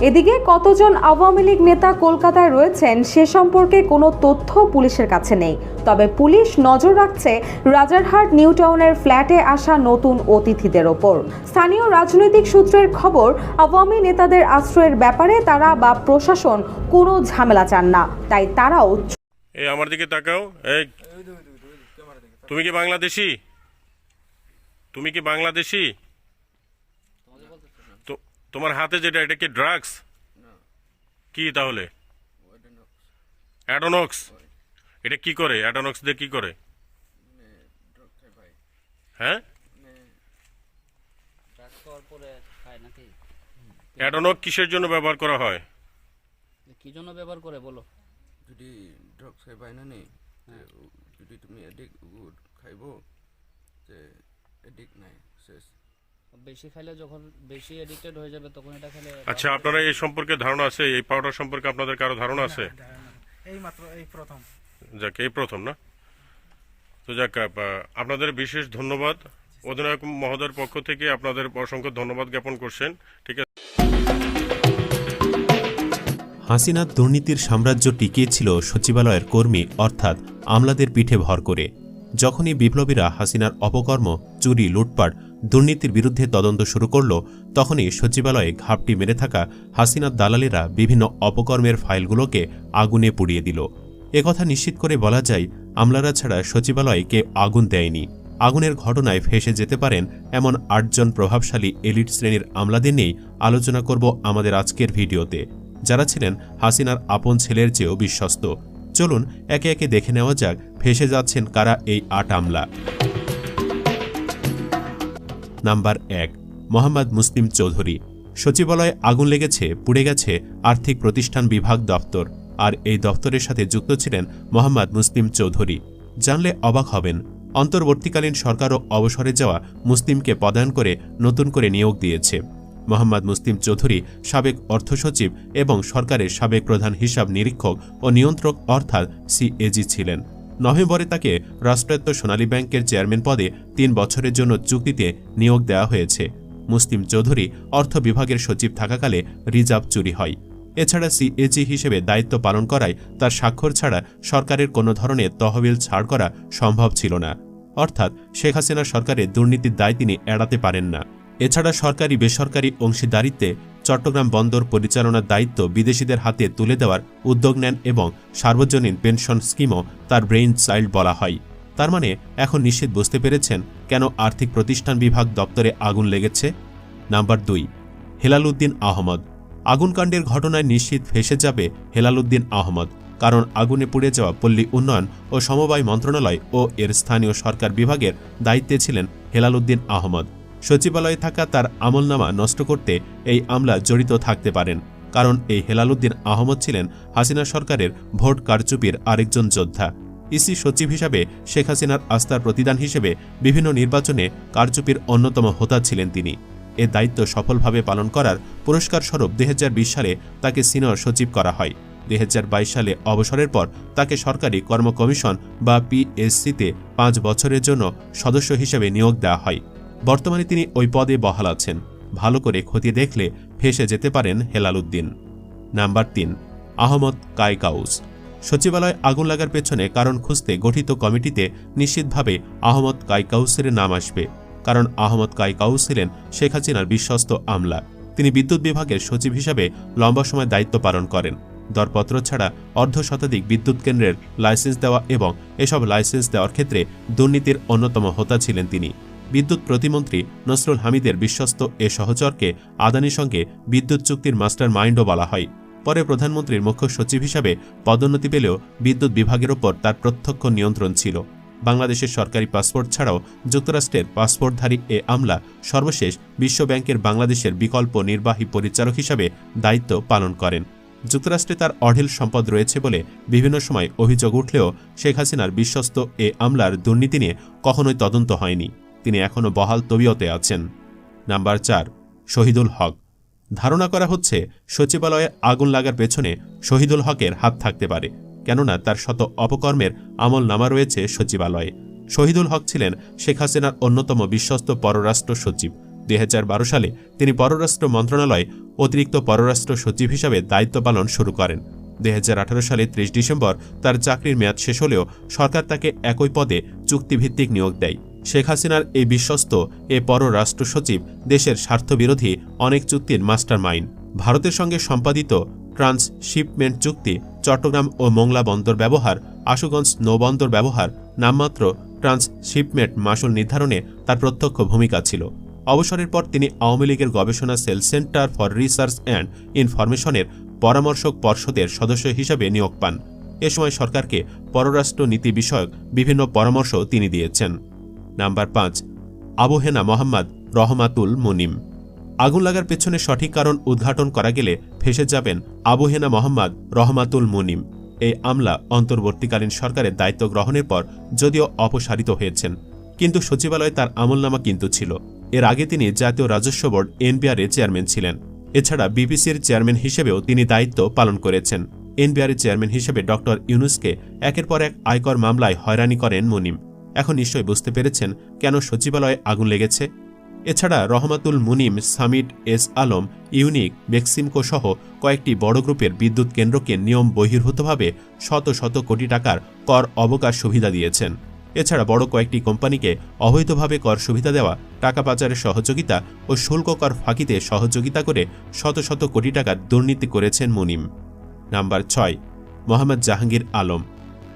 এদিকে কতজন আওয়ামী লীগ নেতা কলকাতায় রয়েছেন সে সম্পর্কে কোনো তথ্য পুলিশের কাছে নেই। তবে পুলিশ নজর রাখছে রাজারহাট নিউ টাউনের ফ্ল্যাটে আসা নতুন অতিথিদের ওপর। স্থানীয় রাজনৈতিক সূত্রের খবর, আওয়ামী নেতাদের আশ্রয়ের ব্যাপারে তারা বা প্রশাসন কোনো ঝামেলা চান না, তাই তারাও। এই আমার দিকে তাকাও। এই তুমি কি বাংলাদেশি? তুমি কি বাংলাদেশি? তোমার হাতে যেটা, এটা কি ড্রাগস? কি তাহলে? অ্যাডোনক্স। এটা কি করে? অ্যাডোনক্স দিয়ে কি করে? হ্যাঁ, অ্যাডোনক কিসের জন্য ব্যবহার করা হয়? কি জন্য ব্যবহার করে বলো? যদি ড্রাগস খাই পাই না নি, যদি তুমি এডিক্ট খাইবো যে এডিক্ট নাই শেষ। বেশি খাইলে যখন বেশি এডিক্টেড হয়ে যাবে তখন এটা খেলে। আচ্ছা, আপনারা এই সম্পর্কে ধারণা আছে? এই পাউডার সম্পর্কে আপনাদের কারো ধারণা আছে? এই মাত্র এই প্রথম। যাক, এই প্রথম না? তো যাক, আপনাদের বিশেষ ধন্যবাদ। অধিনায়ক মহোদয়ের পক্ষ থেকে আপনাদের অসংখ্য ধন্যবাদ জ্ঞাপন করছেন। ঠিক আছে। হাসিনার দুর্নীতির সাম্রাজ্য টিকিয়েছিল সচিবালয়ের কর্মী অর্থাৎ আমলাদের পিঠে ভর করে। যখনই বিপ্লবীরা হাসিনার অপকর্ম, চুরি, লুটপাট, দুর্নীতির বিরুদ্ধে তদন্ত শুরু করল, তখনই সচিবালয়ে ঘাপটি মেরে থাকা হাসিনার দালালেরা বিভিন্ন অপকর্মের ফাইলগুলোকে আগুনে পুড়িয়ে দিল। একথা নিশ্চিত করে বলা যায়, আমলারা ছাড়া সচিবালয়ে কেউ আগুন দেয়নি। আগুনের ঘটনায় ফেঁসে যেতে পারেন এমন 8 জন প্রভাবশালী এলিট শ্রেণীর আমলাদের নিয়েই আলোচনা করব আমাদের আজকের ভিডিওতে, যারা ছিলেন হাসিনার আপন ছেলের চেয়েও বিশ্বস্ত। চলুন একে একে দেখে নেওয়া যাক ফেঁসে যাচ্ছেন কারা এই 8 আমলা। নাম্বার 1, মোহাম্মদ মুসলিম চৌধুরী। সচিবালয়ে আগুন লেগেছে, পুড়ে গেছে আর্থিক প্রতিষ্ঠান বিভাগ দপ্তর, আর এই দপ্তরের সাথে যুক্ত ছিলেন মোহাম্মদ মুসলিম চৌধুরী। জানলে অবাক হবেন, অন্তর্বর্তীকালীন সরকারও অবসরে যাওয়া মুসলিমকে পদায়ন করে নতুন করে নিয়োগ দিয়েছে। মোহাম্মদ মুসলিম চৌধুরী সাবেক অর্থ সচিব এবং সরকারের সাবেক প্রধান হিসাব নিরীক্ষক ও নিয়ন্ত্রক অর্থাৎ সিএজি ছিলেন। নভেম্বরে তাকে রাষ্ট্রায়ত্ত সোনালী ব্যাংকের চেয়ারম্যান পদে 3 বছরের জন্য চুক্তিতে নিয়োগ দেওয়া হয়েছে। মুসলিম চৌধুরী অর্থ বিভাগের সচিব থাকাকালে রিজার্ভ চুরি হয়। এছাড়া সিএজি হিসেবে দায়িত্ব পালন করায় তার স্বাক্ষর ছাড়া সরকারের কোনো ধরনের তহবিল ছাড় করা সম্ভব ছিল না। অর্থাৎ শেখ হাসিনা সরকারের দুর্নীতির দায় তিনি এড়াতে পারেন না। এছাড়া সরকারি বেসরকারি অংশীদারিত্বে চট্টগ্রাম বন্দর পরিচালনার দায়িত্ব বিদেশিদের হাতে তুলে দেওয়ার উদ্যোগ নেন এবং সার্বজনীন পেনশন স্কিমও তার ব্রেইন চাইল্ড বলা হয়। তার মানে এখন নিশ্চিত বুঝতে পেরেছেন কেন আর্থিক প্রতিষ্ঠান বিভাগ দপ্তরে আগুন লেগেছে। নাম্বার 2, হেলাল উদ্দিন আহমদ। আগুনকাণ্ডের ঘটনায় নিশ্চিত ফেঁসে যাবে হেলাল উদ্দিন আহমদ, কারণ আগুনে পুড়ে যাওয়া পল্লী উন্নয়ন ও সমবায় মন্ত্রণালয় ও এর স্থানীয় সরকার বিভাগের দায়িত্বে ছিলেন হেলাল উদ্দিন আহমদ। সচিবালয়ে থাকা তার আমলনামা নষ্ট করতে এই আমলা জড়িত থাকতে পারেন, কারণ এই হেলাল উদ্দিন আহমদ ছিলেন হাসিনা সরকারের ভোট কারচুপির আরেকজন যোদ্ধা। ইসি সচিব হিসাবে শেখ হাসিনার আস্থার প্রতিদান হিসেবে বিভিন্ন নির্বাচনে কারচুপির অন্যতম হোতা ছিলেন তিনি। এ দায়িত্ব সফলভাবে পালন করার পুরস্কারস্বরূপ 2020 সালে তাকে সিনিয়র সচিব করা হয়। 2022 সালে অবসরের পর তাকে সরকারি কর্ম কমিশন বা পিএসসিতে 5 বছরের জন্য সদস্য হিসেবে নিয়োগ দেওয়া হয়। বর্তমানে তিনি ওই পদে বহাল আছেন। ভালো করে খতিয়ে দেখলে ফেঁসে যেতে পারেন হেলাল উদ্দিন। নাম্বার 3, আহমদ কায়কাউস। সচিবালয়ে আগুন লাগার পেছনে কারণ খুঁজতে গঠিত কমিটিতে নিশ্চিতভাবে আহমদ কায়কাউসের নাম আসবে, কারণ আহমদ কায়কাউস ছিলেন শেখ হাসিনার বিশ্বস্ত আমলা। তিনি বিদ্যুৎ বিভাগের সচিব হিসাবে লম্বা সময় দায়িত্ব পালন করেন। দরপত্র ছাড়া অর্ধশতাধিক বিদ্যুৎ কেন্দ্রের লাইসেন্স দেওয়া এবং এসব লাইসেন্স দেওয়ার ক্ষেত্রে দুর্নীতির অন্যতম হোতা ছিলেন তিনি। বিদ্যুৎ প্রতিমন্ত্রী নসরুল হামিদের বিশ্বস্ত এ সহচরকে আদানির সঙ্গে বিদ্যুৎ চুক্তির মাস্টার মাইন্ডও বলা হয়। পরে প্রধানমন্ত্রীর মুখ্য সচিব হিসাবে পদোন্নতি পেলেও বিদ্যুৎ বিভাগের ওপর তার প্রত্যক্ষ নিয়ন্ত্রণ ছিল। বাংলাদেশের সরকারি পাসপোর্ট ছাড়াও যুক্তরাষ্ট্রের পাসপোর্টধারী এ আমলা সর্বশেষ বিশ্বব্যাংকের বাংলাদেশের বিকল্প নির্বাহী পরিচালক হিসাবে দায়িত্ব পালন করেন। যুক্তরাষ্ট্রে তার অঢেল সম্পদ রয়েছে বলে বিভিন্ন সময় অভিযোগ উঠলেও শেখ হাসিনার বিশ্বস্ত এ আমলার দুর্নীতি নিয়ে কখনোই তদন্ত হয়নি। তিনি এখনও বহাল তবিয়তে আছেন। নাম্বার 4, শহীদুল হক। ধারণা করা হচ্ছে সচিবালয়ে আগুন লাগার পেছনে শহীদুল হকের হাত থাকতে পারে, কেননা তার শত অপকর্মের আমল নামা রয়েছে সচিবালয়ে। শহীদুল হক ছিলেন শেখ হাসিনার অন্যতম বিশ্বস্ত পররাষ্ট্র সচিব। 2012 সালে তিনি পররাষ্ট্র মন্ত্রণালয়ে অতিরিক্ত পররাষ্ট্র সচিব হিসাবে দায়িত্ব পালন শুরু করেন। 2018 সালে 30 ডিসেম্বর তার চাকরির মেয়াদ শেষ হলেও সরকার তাকে একই পদে চুক্তিভিত্তিক নিয়োগ দেয়। শেখ হাসিনার এই বিশ্বস্ত এ পররাষ্ট্র সচিব দেশের স্বার্থবিরোধী অনেক চুক্তির মাস্টার মাইন্ড। ভারতের সঙ্গে সম্পাদিত ট্রান্সশিপমেন্ট চুক্তি, চট্টগ্রাম ও মোংলা বন্দর ব্যবহার, আশুগঞ্জ নৌবন্দর ব্যবহার, নামমাত্র ট্রান্সশিপমেন্ট মাসুল নির্ধারণে তার প্রত্যক্ষ ভূমিকা ছিল। অবসরের পর তিনি আওয়ামী লীগের গবেষণা cell centre for research and ইনফরমেশনের পরামর্শক পর্ষদের সদস্য হিসেবে নিয়োগ পান। এ সময় সরকারকে পররাষ্ট্র নীতি বিষয়ক বিভিন্ন পরামর্শ তিনি দিয়েছেন। নাম্বার 5, আবু হেনা মোহাম্মদ রহমাতুল মুনিম। আগুন লাগার পেছনে সঠিক কারণ উদ্ঘাটন করা গেলে ফেঁসে যাবেন আবু হেনা মোহাম্মদ রহমাতুল মুনিম। এই আমলা অন্তর্বর্তীকালীন সরকারের দায়িত্ব গ্রহণের পর যদিও অপসারিত হয়েছেন, কিন্তু সচিবালয়ে তার আমলনামা কিন্তু ছিল। এর আগে তিনি জাতীয় রাজস্ব বোর্ড এনবিআর-এর চেয়ারম্যান ছিলেন। এছাড়া বিপিসির চেয়ারম্যান হিসেবেও তিনি দায়িত্ব পালন করেছেন। এনবিআর-এর চেয়ারম্যান হিসেবে ডক্টর ইউনুসকে একের পর এক আয়কর মামলায় হয়রানি করেন মুনিম। এখন নিশ্চয় বুঝতে পেরেছেন কেন সচিবালয়ে আগুন লেগেছে। এছাড়া Rahmatul Munim Summit, S Alam, Unique, Beximco সহ কয়েকটি বড় গ্রুপের বিদ্যুৎ কেন্দ্রকে নিয়ম বহির্ভূতভাবে শত শত কোটি টাকার কর অবকাশ সুবিধা দিয়েছেন। এছাড়া বড় কয়েকটি কোম্পানিকে অবৈধভাবে কর সুবিধা দেওয়া, টাকা পাচারের সহযোগিতা ও শুল্ক কর ফাঁকিতে সহযোগিতা করে শত শত কোটি টাকার দুর্নীতি করেছেন মুনিম। নাম্বার 6, মোহাম্মদ জাহাঙ্গীর আলম।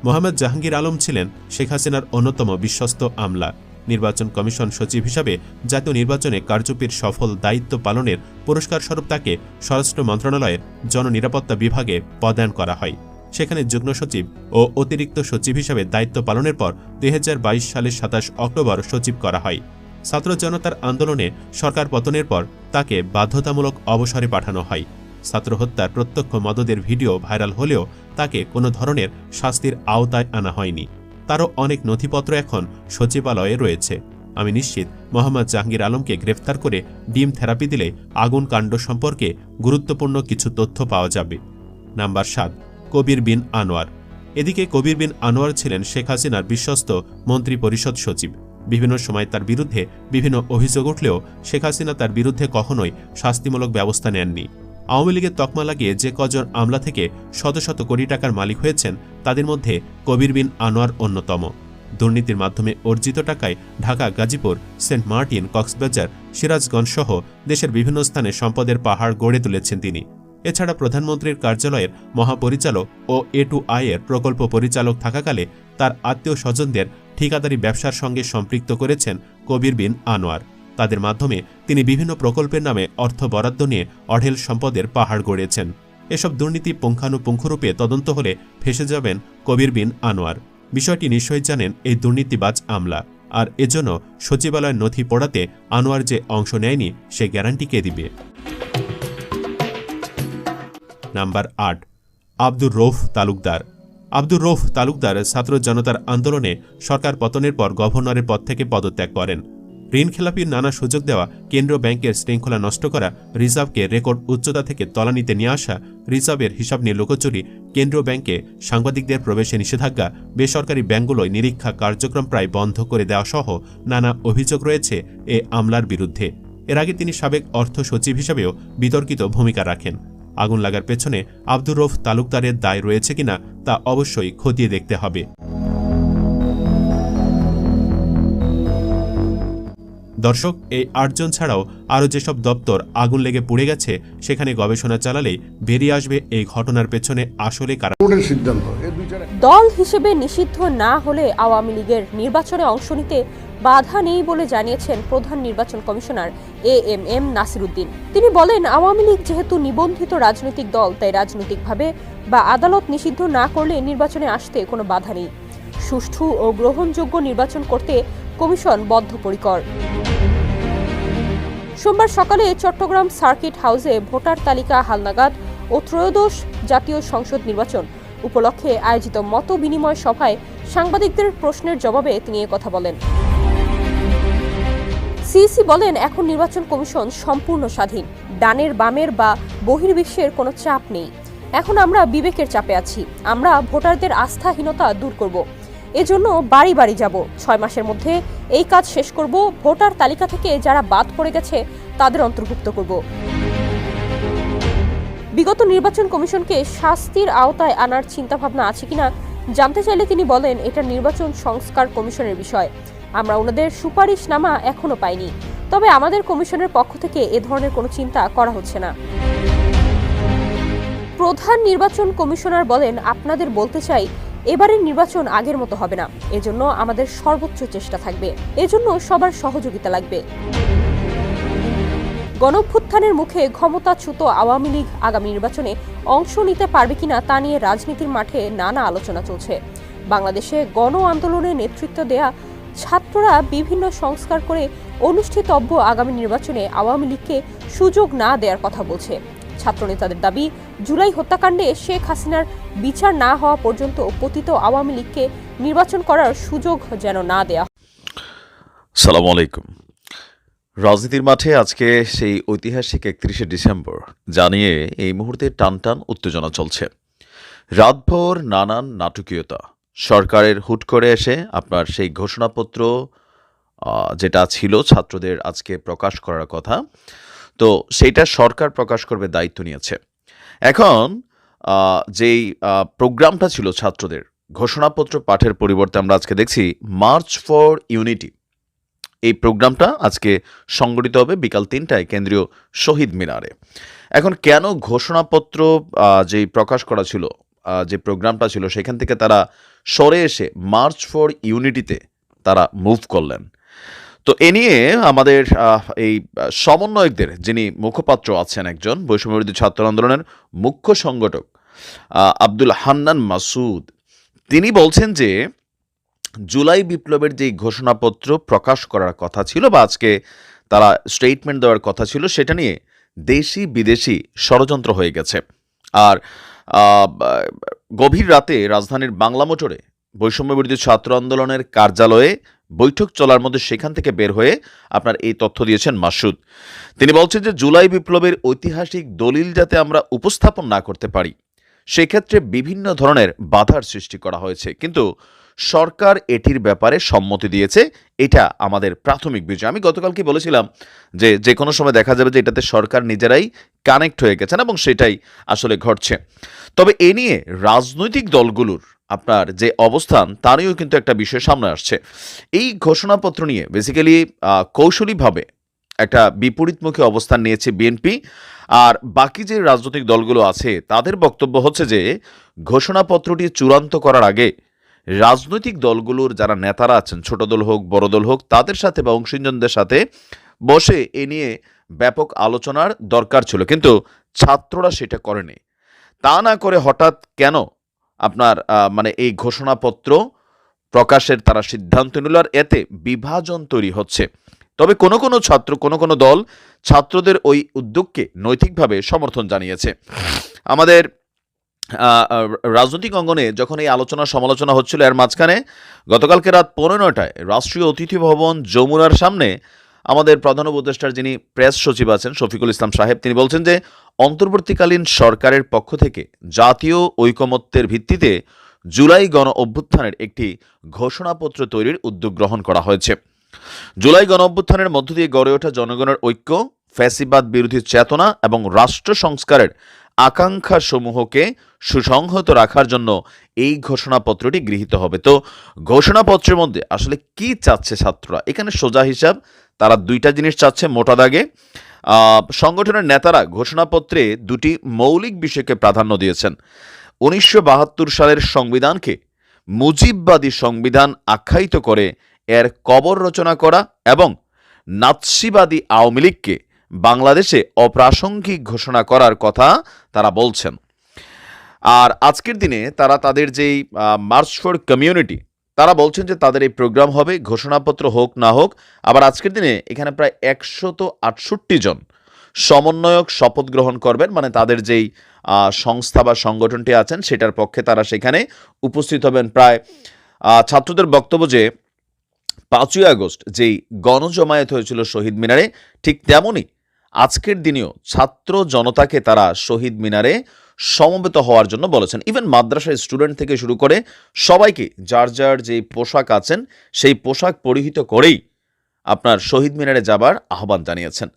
মোহাম্মদ জাহাঙ্গীর আলম ছিলেন শেখ হাসিনার অন্যতম বিশ্বস্ত আমলা। নির্বাচন কমিশন সচিব হিসাবে জাতীয় নির্বাচনে কারচুপির সফল দায়িত্ব পালনের পুরস্কার স্বরূপ তাকে স্বরাষ্ট্র মন্ত্রণালয়ের জননিরাপত্তা বিভাগে পদায়ন করা হয়। সেখানে যুগ্ম সচিব ও অতিরিক্ত সচিব হিসাবে দায়িত্ব পালনের পর 2022 সালের 27 অক্টোবর সচিব করা হয়। ছাত্র জনতার আন্দোলনে সরকার পতনের পর তাকে বাধ্যতামূলক অবসরে পাঠানো হয়। ছাত্র হত্যার প্রত্যক্ষ মদদের ভিডিও ভাইরাল হলেও তাকে কোনো ধরনের শাস্তির আওতায় আনা হয়নি। তারও অনেক নথিপত্র এখন সচিবালয়ে রয়েছে। আমি নিশ্চিত মোহাম্মদ জাহাঙ্গীর আলমকে গ্রেফতার করে ডিম থেরাপি দিলে আগুন কাণ্ড সম্পর্কে গুরুত্বপূর্ণ কিছু তথ্য পাওয়া যাবে। নাম্বার 7, কবির বিন আনোয়ার। এদিকে কবির বিন আনোয়ার ছিলেন শেখ হাসিনার বিশ্বস্ত মন্ত্রী পরিষদ সচিব। বিভিন্ন সময় তার বিরুদ্ধে বিভিন্ন অভিযোগ উঠলেও শেখ হাসিনা তার বিরুদ্ধে কখনোই শাস্তিমূলক ব্যবস্থা নেননি। আওয়ামী লীগের তকমা লাগিয়ে যে কজন আমলা থেকে শত শত কোটি টাকার মালিক হয়েছেন তাদের মধ্যে কবির বিন আনোয়ার অন্যতম। দুর্নীতির মাধ্যমে অর্জিত টাকায় ঢাকা, গাজীপুর, সেন্ট মার্টিন, কক্সবাজার, সিরাজগঞ্জ সহ দেশের বিভিন্ন স্থানে সম্পদের পাহাড় গড়ে তুলেছেন তিনি। এছাড়া প্রধানমন্ত্রীর কার্যালয়ের মহাপরিচালক ও A2I এর প্রকল্প পরিচালক থাকাকালে তার আত্মীয় স্বজনদের ঠিকাদারি ব্যবসার সঙ্গে সম্পৃক্ত করেছেন কবির বিন আনোয়ার। তাদের মাধ্যমে তিনি বিভিন্ন প্রকল্পের নামে অর্থ বরাদ্দ নিয়ে অঢেল সম্পদের পাহাড় গড়েছেন। এসব দুর্নীতি পুঙ্খানুপুঙ্খরূপে তদন্ত হলে ফেঁসে যাবেন কবির বিন আনোয়ার। বিষয়টি নিশ্চয়ই জানেন এই দুর্নীতিবাজ আমলা, আর এজন্য সচিবালয়ের নথি পড়াতে আনোয়ার যে অংশ নেয়নি সে গ্যারান্টি কে দিবে? নাম্বার ৮, আব্দুর রৌফ তালুকদার। আব্দুর রৌফ তালুকদার ছাত্র জনতার আন্দোলনে সরকার পতনের পর গভর্নরের পদ থেকে পদত্যাগ করেন। ঋণখেলাপির নানা সুযোগ দেওয়া, কেন্দ্রীয় ব্যাংকের শৃঙ্খলা নষ্ট করা, রিজার্ভকে রেকর্ড উচ্চতা থেকে তলানিতে নিয়ে আসা, রিজার্ভের হিসাব নিয়ে লুকোচুরি, কেন্দ্রীয় ব্যাংকে সাংবাদিকদের প্রবেশে নিষেধাজ্ঞা, বেসরকারি ব্যাংকগুলোয় নিরীক্ষা কার্যক্রম প্রায় বন্ধ করে দেওয়া সহ নানা অভিযোগ রয়েছে এ আমলার বিরুদ্ধে। এর আগে তিনি সাবেক অর্থ সচিব হিসেবেও বিতর্কিত ভূমিকা রাখেন। আগুন লাগার পেছনে আব্দুর রৌফ তালুকদারের দায় রয়েছে কিনা তা অবশ্যই খতিয়ে দেখতে হবে। দর্শক, এই ৮ জন ছাড়াও আরও যেসব দপ্তর আগুন লেগে পুড়ে গেছে সেখানে গবেষণা চালালেই বেরিয়ে আসবে এই ঘটনার পেছনে আসলে কারা। দল হিসেবে নিষিদ্ধ না হলে আওয়ামী লীগের নির্বাচনে অংশ নিতে বাধা নেই বলে জানিয়েছেন প্রধান নির্বাচন কমিশনার AMM নাসিরউদ্দিন। তিনি বলেন, আওয়ামী লীগ যেহেতু নিবন্ধিত রাজনৈতিক দল, তাই রাজনৈতিকভাবে বা আদালত নিষিদ্ধ না করলে নির্বাচনে আসতে কোনো বাধা নেই। সুষ্ঠু ও গ্রহণযোগ্য নির্বাচন করতে কমিশন বদ্ধপরিকর। সোমবার সকালে চট্টগ্রাম সার্কিট হাউসে ভোটার তালিকা হালনাগাদ ও ত্রয়োদশ জাতীয় সংসদ নির্বাচন উপলক্ষে আয়োজিত মত বিনিময় সভায় সাংবাদিকদের প্রশ্নের জবাবে তিনি কথা বলেন। সিইসি বলেন, এখন নির্বাচন কমিশন সম্পূর্ণ স্বাধীন। ডানের, বামের বা বহির্বিশ্বের কোনো চাপ নেই। এখন আমরা বিবেকের চাপে আছি। আমরা ভোটারদের আস্থাহীনতা দূর করব। এজন্য বাড়ি বাড়ি যাব। 6 মাসের মধ্যে এই কাজ শেষ করব। ভোটার তালিকা থেকে যারা বাদ পড়ে গেছে তাদের অন্তর্ভুক্ত করব। বিগত নির্বাচন কমিশনকে শাস্তির আওতায় আনার চিন্তাভাবনা আছে কিনা জানতে চাইলে তিনি বলেন, এটা নির্বাচন সংস্কার কমিশনের বিষয়। আমরা ওনাদের সুপারিশনামা এখনো পাইনি, তবে আমাদের কমিশনের পক্ষ থেকে এ ধরনের কোনো চিন্তা করা হচ্ছে না। প্রধান নির্বাচন কমিশনার বলেন, আপনাদের বলতে চাই, এবারের নির্বাচন আগের মতো হবে না। এজন্য আমাদের সর্বোচ্চ চেষ্টা থাকবে। এজন্য সবার সহযোগিতা লাগবে। গণঅভ্যুত্থানের মুখে ক্ষমতাচ্যুত আওয়ামী লীগ আগামী নির্বাচনে অংশ নিতে পারবে কিনা তা নিয়ে রাজনীতির মাঠে নানা আলোচনা চলছে। বাংলাদেশে গণ আন্দোলনে নেতৃত্ব দেয়া ছাত্ররা বিভিন্ন সংস্কার করে অনুষ্ঠিতব্য আগামী নির্বাচনে আওয়ামী লীগকে সুযোগ না দেওয়ার কথা বলছে। ছাত্রনেতাদের দাবি, জুলাই হত্যাকাণ্ডে শেখ হাসিনার বিচার না হওয়া পর্যন্ত পতিত আওয়ামী লীগকে নির্বাচন করার সুযোগ যেন না দেয়া। সালাম আলাইকুম। রাজনীতির মাঠে আজকে সেই ঐতিহাসিক 31শে ডিসেম্বর জানিয়ে এই মুহূর্তে টানটান উত্তেজনা চলছে। রাতভর নানান নাটকীয়তা, সরকারের হুট করে এসে আপনার সেই ঘোষণাপত্র যেটা ছিল ছাত্রদের আজকে প্রকাশ করার কথা, তো সেইটা সরকার প্রকাশ করবে দায়িত্ব নিয়েছে। এখন যেই প্রোগ্রামটা ছিল ছাত্রদের ঘোষণাপত্র পাঠের পরিবর্তে আমরা আজকে দেখছি মার্চ ফর ইউনিটি। এই প্রোগ্রামটা আজকে সংগঠিত হবে বিকাল 3টায় কেন্দ্রীয় শহীদ মিনারে। এখন কেন ঘোষণাপত্র যেই প্রকাশ করা ছিল, যে প্রোগ্রামটা ছিল, সেখান থেকে তারা সরে এসে মার্চ ফর ইউনিটিতে তারা মুভ করলেন। তো এ নিয়ে আমাদের এই সমন্বয়কদের যিনি মুখপাত্র আছেন, একজন বৈষম্যবিরোধী ছাত্র আন্দোলনের মুখ্য সংগঠক আব্দুল হান্নান মাসুদ, তিনি বলছেন যে জুলাই বিপ্লবের যে ঘোষণাপত্র প্রকাশ করার কথা ছিল বা আজকে তারা স্টেটমেন্ট দেওয়ার কথা ছিল, সেটা নিয়ে দেশি বিদেশি ষড়যন্ত্র হয়ে গেছে। আর গভীর রাতে রাজধানীর বাংলা মোটরে বৈষম্যবিরোধী ছাত্র আন্দোলনের কার্যালয়ে বৈঠক চলার মধ্যে সেখান থেকে বের হয়ে আপনার এই তথ্য দিয়েছেন মাসুদ। তিনি বলছেন যে জুলাই বিপ্লবের ঐতিহাসিক দলিল যাতে আমরা উপস্থাপন না করতে পারি, সেক্ষেত্রে বিভিন্ন ধরনের বাধার সৃষ্টি করা হয়েছে, কিন্তু সরকার এটির ব্যাপারে সম্মতি দিয়েছে। এটা আমাদের প্রাথমিক বিষয়। আমি গতকালকে বলেছিলাম যে কোনো সময় দেখা যাবে যে এটাতে সরকার নিজেরাই কানেক্ট হয়ে গেছেন এবং সেটাই আসলে ঘটছে। তবে এ নিয়ে রাজনৈতিক দলগুলোর আপনার যে অবস্থান তা নিয়েও কিন্তু একটা বিষয় সামনে আসছে। এই ঘোষণাপত্র নিয়ে বেসিক্যালি কৌশলীভাবে একটা বিপরীতমুখী অবস্থান নিয়েছে বিএনপি, আর বাকি যে রাজনৈতিক দলগুলো আছে তাদের বক্তব্য হচ্ছে যে ঘোষণাপত্রটি চূড়ান্ত করার আগে রাজনৈতিক দলগুলোর যারা নেতারা আছেন, ছোট দল হোক বড় দল হোক, তাদের সাথে বা অংশীজনদের সাথে বসে এ নিয়ে ব্যাপক আলোচনার দরকার ছিল, কিন্তু ছাত্ররা সেটা করেনি। তা না করে হঠাৎ কেন আপনার মানে এই ঘোষণাপত্র প্রকাশের তারা সিদ্ধান্ত নিল, আর এতে বিভাজন তৈরি হচ্ছে। তবে কোনো কোনো ছাত্র, কোনো কোনো দল ছাত্রদের ওই উদ্যোগকে নৈতিকভাবে সমর্থন জানিয়েছে। আমাদের রাজনৈতিক অঙ্গনে যখন এই আলোচনা সমালোচনা হচ্ছিল, এর মাঝখানে গতকালকে রাত 9:15টায় রাষ্ট্রীয় অতিথি ভবন যমুনার সামনে আমাদের প্রধান উপদেষ্টার যিনি প্রেস সচিব আছেন শফিকুল ইসলাম সাহেব, তিনি বলছেন যে অন্তর্বর্তীকালীন সরকারের পক্ষ থেকে জাতীয় ঐকমত্যের ভিত্তিতে জুলাই গণ অভ্যুত্থানের একটি ঘোষণাপত্র তৈরির উদ্যোগ গ্রহণ করা হয়েছে। জুলাই গণ অভ্যুত্থানের মধ্য দিয়ে গড়ে ওঠা জনগণের ঐক্য, ফ্যাসিবাদ বিরোধী চেতনা এবং রাষ্ট্র সংস্কারের আকাঙ্ক্ষা সমূহকে সুসংহত রাখার জন্য এই ঘোষণাপত্রটি গৃহীত হবে। তো ঘোষণাপত্রের মধ্যে আসলে কি চাচ্ছে ছাত্ররা? এখানে সোজা হিসাব, তারা দুইটা জিনিস চাচ্ছে মোটা দাগে। সংগঠনের নেতারা ঘোষণাপত্রে দুটি মৌলিক বিষয়কে প্রাধান্য দিয়েছেন। 1972 সালের সংবিধানকে মুজিববাদী সংবিধান আখ্যায়িত করে এর কবর রচনা করা এবং নাৎসিবাদী আওয়ামী লীগকে বাংলাদেশে অপ্রাসঙ্গিক ঘোষণা করার কথা তারা বলছেন। আর আজকের দিনে তারা তাদের যেই মার্চ ফর কমিউনিটি, তারা বলছেন যে তাদের এই প্রোগ্রাম হবে, ঘোষণাপত্র হোক না হোক। আবার আজকের দিনে এখানে প্রায় 168 জন সমন্বয়ক শপথ গ্রহণ করবেন, মানে তাদের যেই সংস্থা বা সংগঠনটি আছেন সেটার পক্ষে তারা সেখানে উপস্থিত হবেন। প্রায় ছাত্রদের বক্তব্য যে 5ই আগস্ট যেই গণজমায়েত হয়েছিল শহীদ মিনারে, ঠিক তেমনই আজকের দিনেও ছাত্র জনতাকে তারা শহীদ মিনারে সমবেত হওয়ার জন্য বলেছেন। ইভেন মাদ্রাসার স্টুডেন্ট থেকে শুরু করে সবাইকে যার যার যেই পোশাক আছেন সেই পোশাক পরিহিত করেই আপনার শহীদ মিনারে যাবার আহ্বান জানিয়েছেন।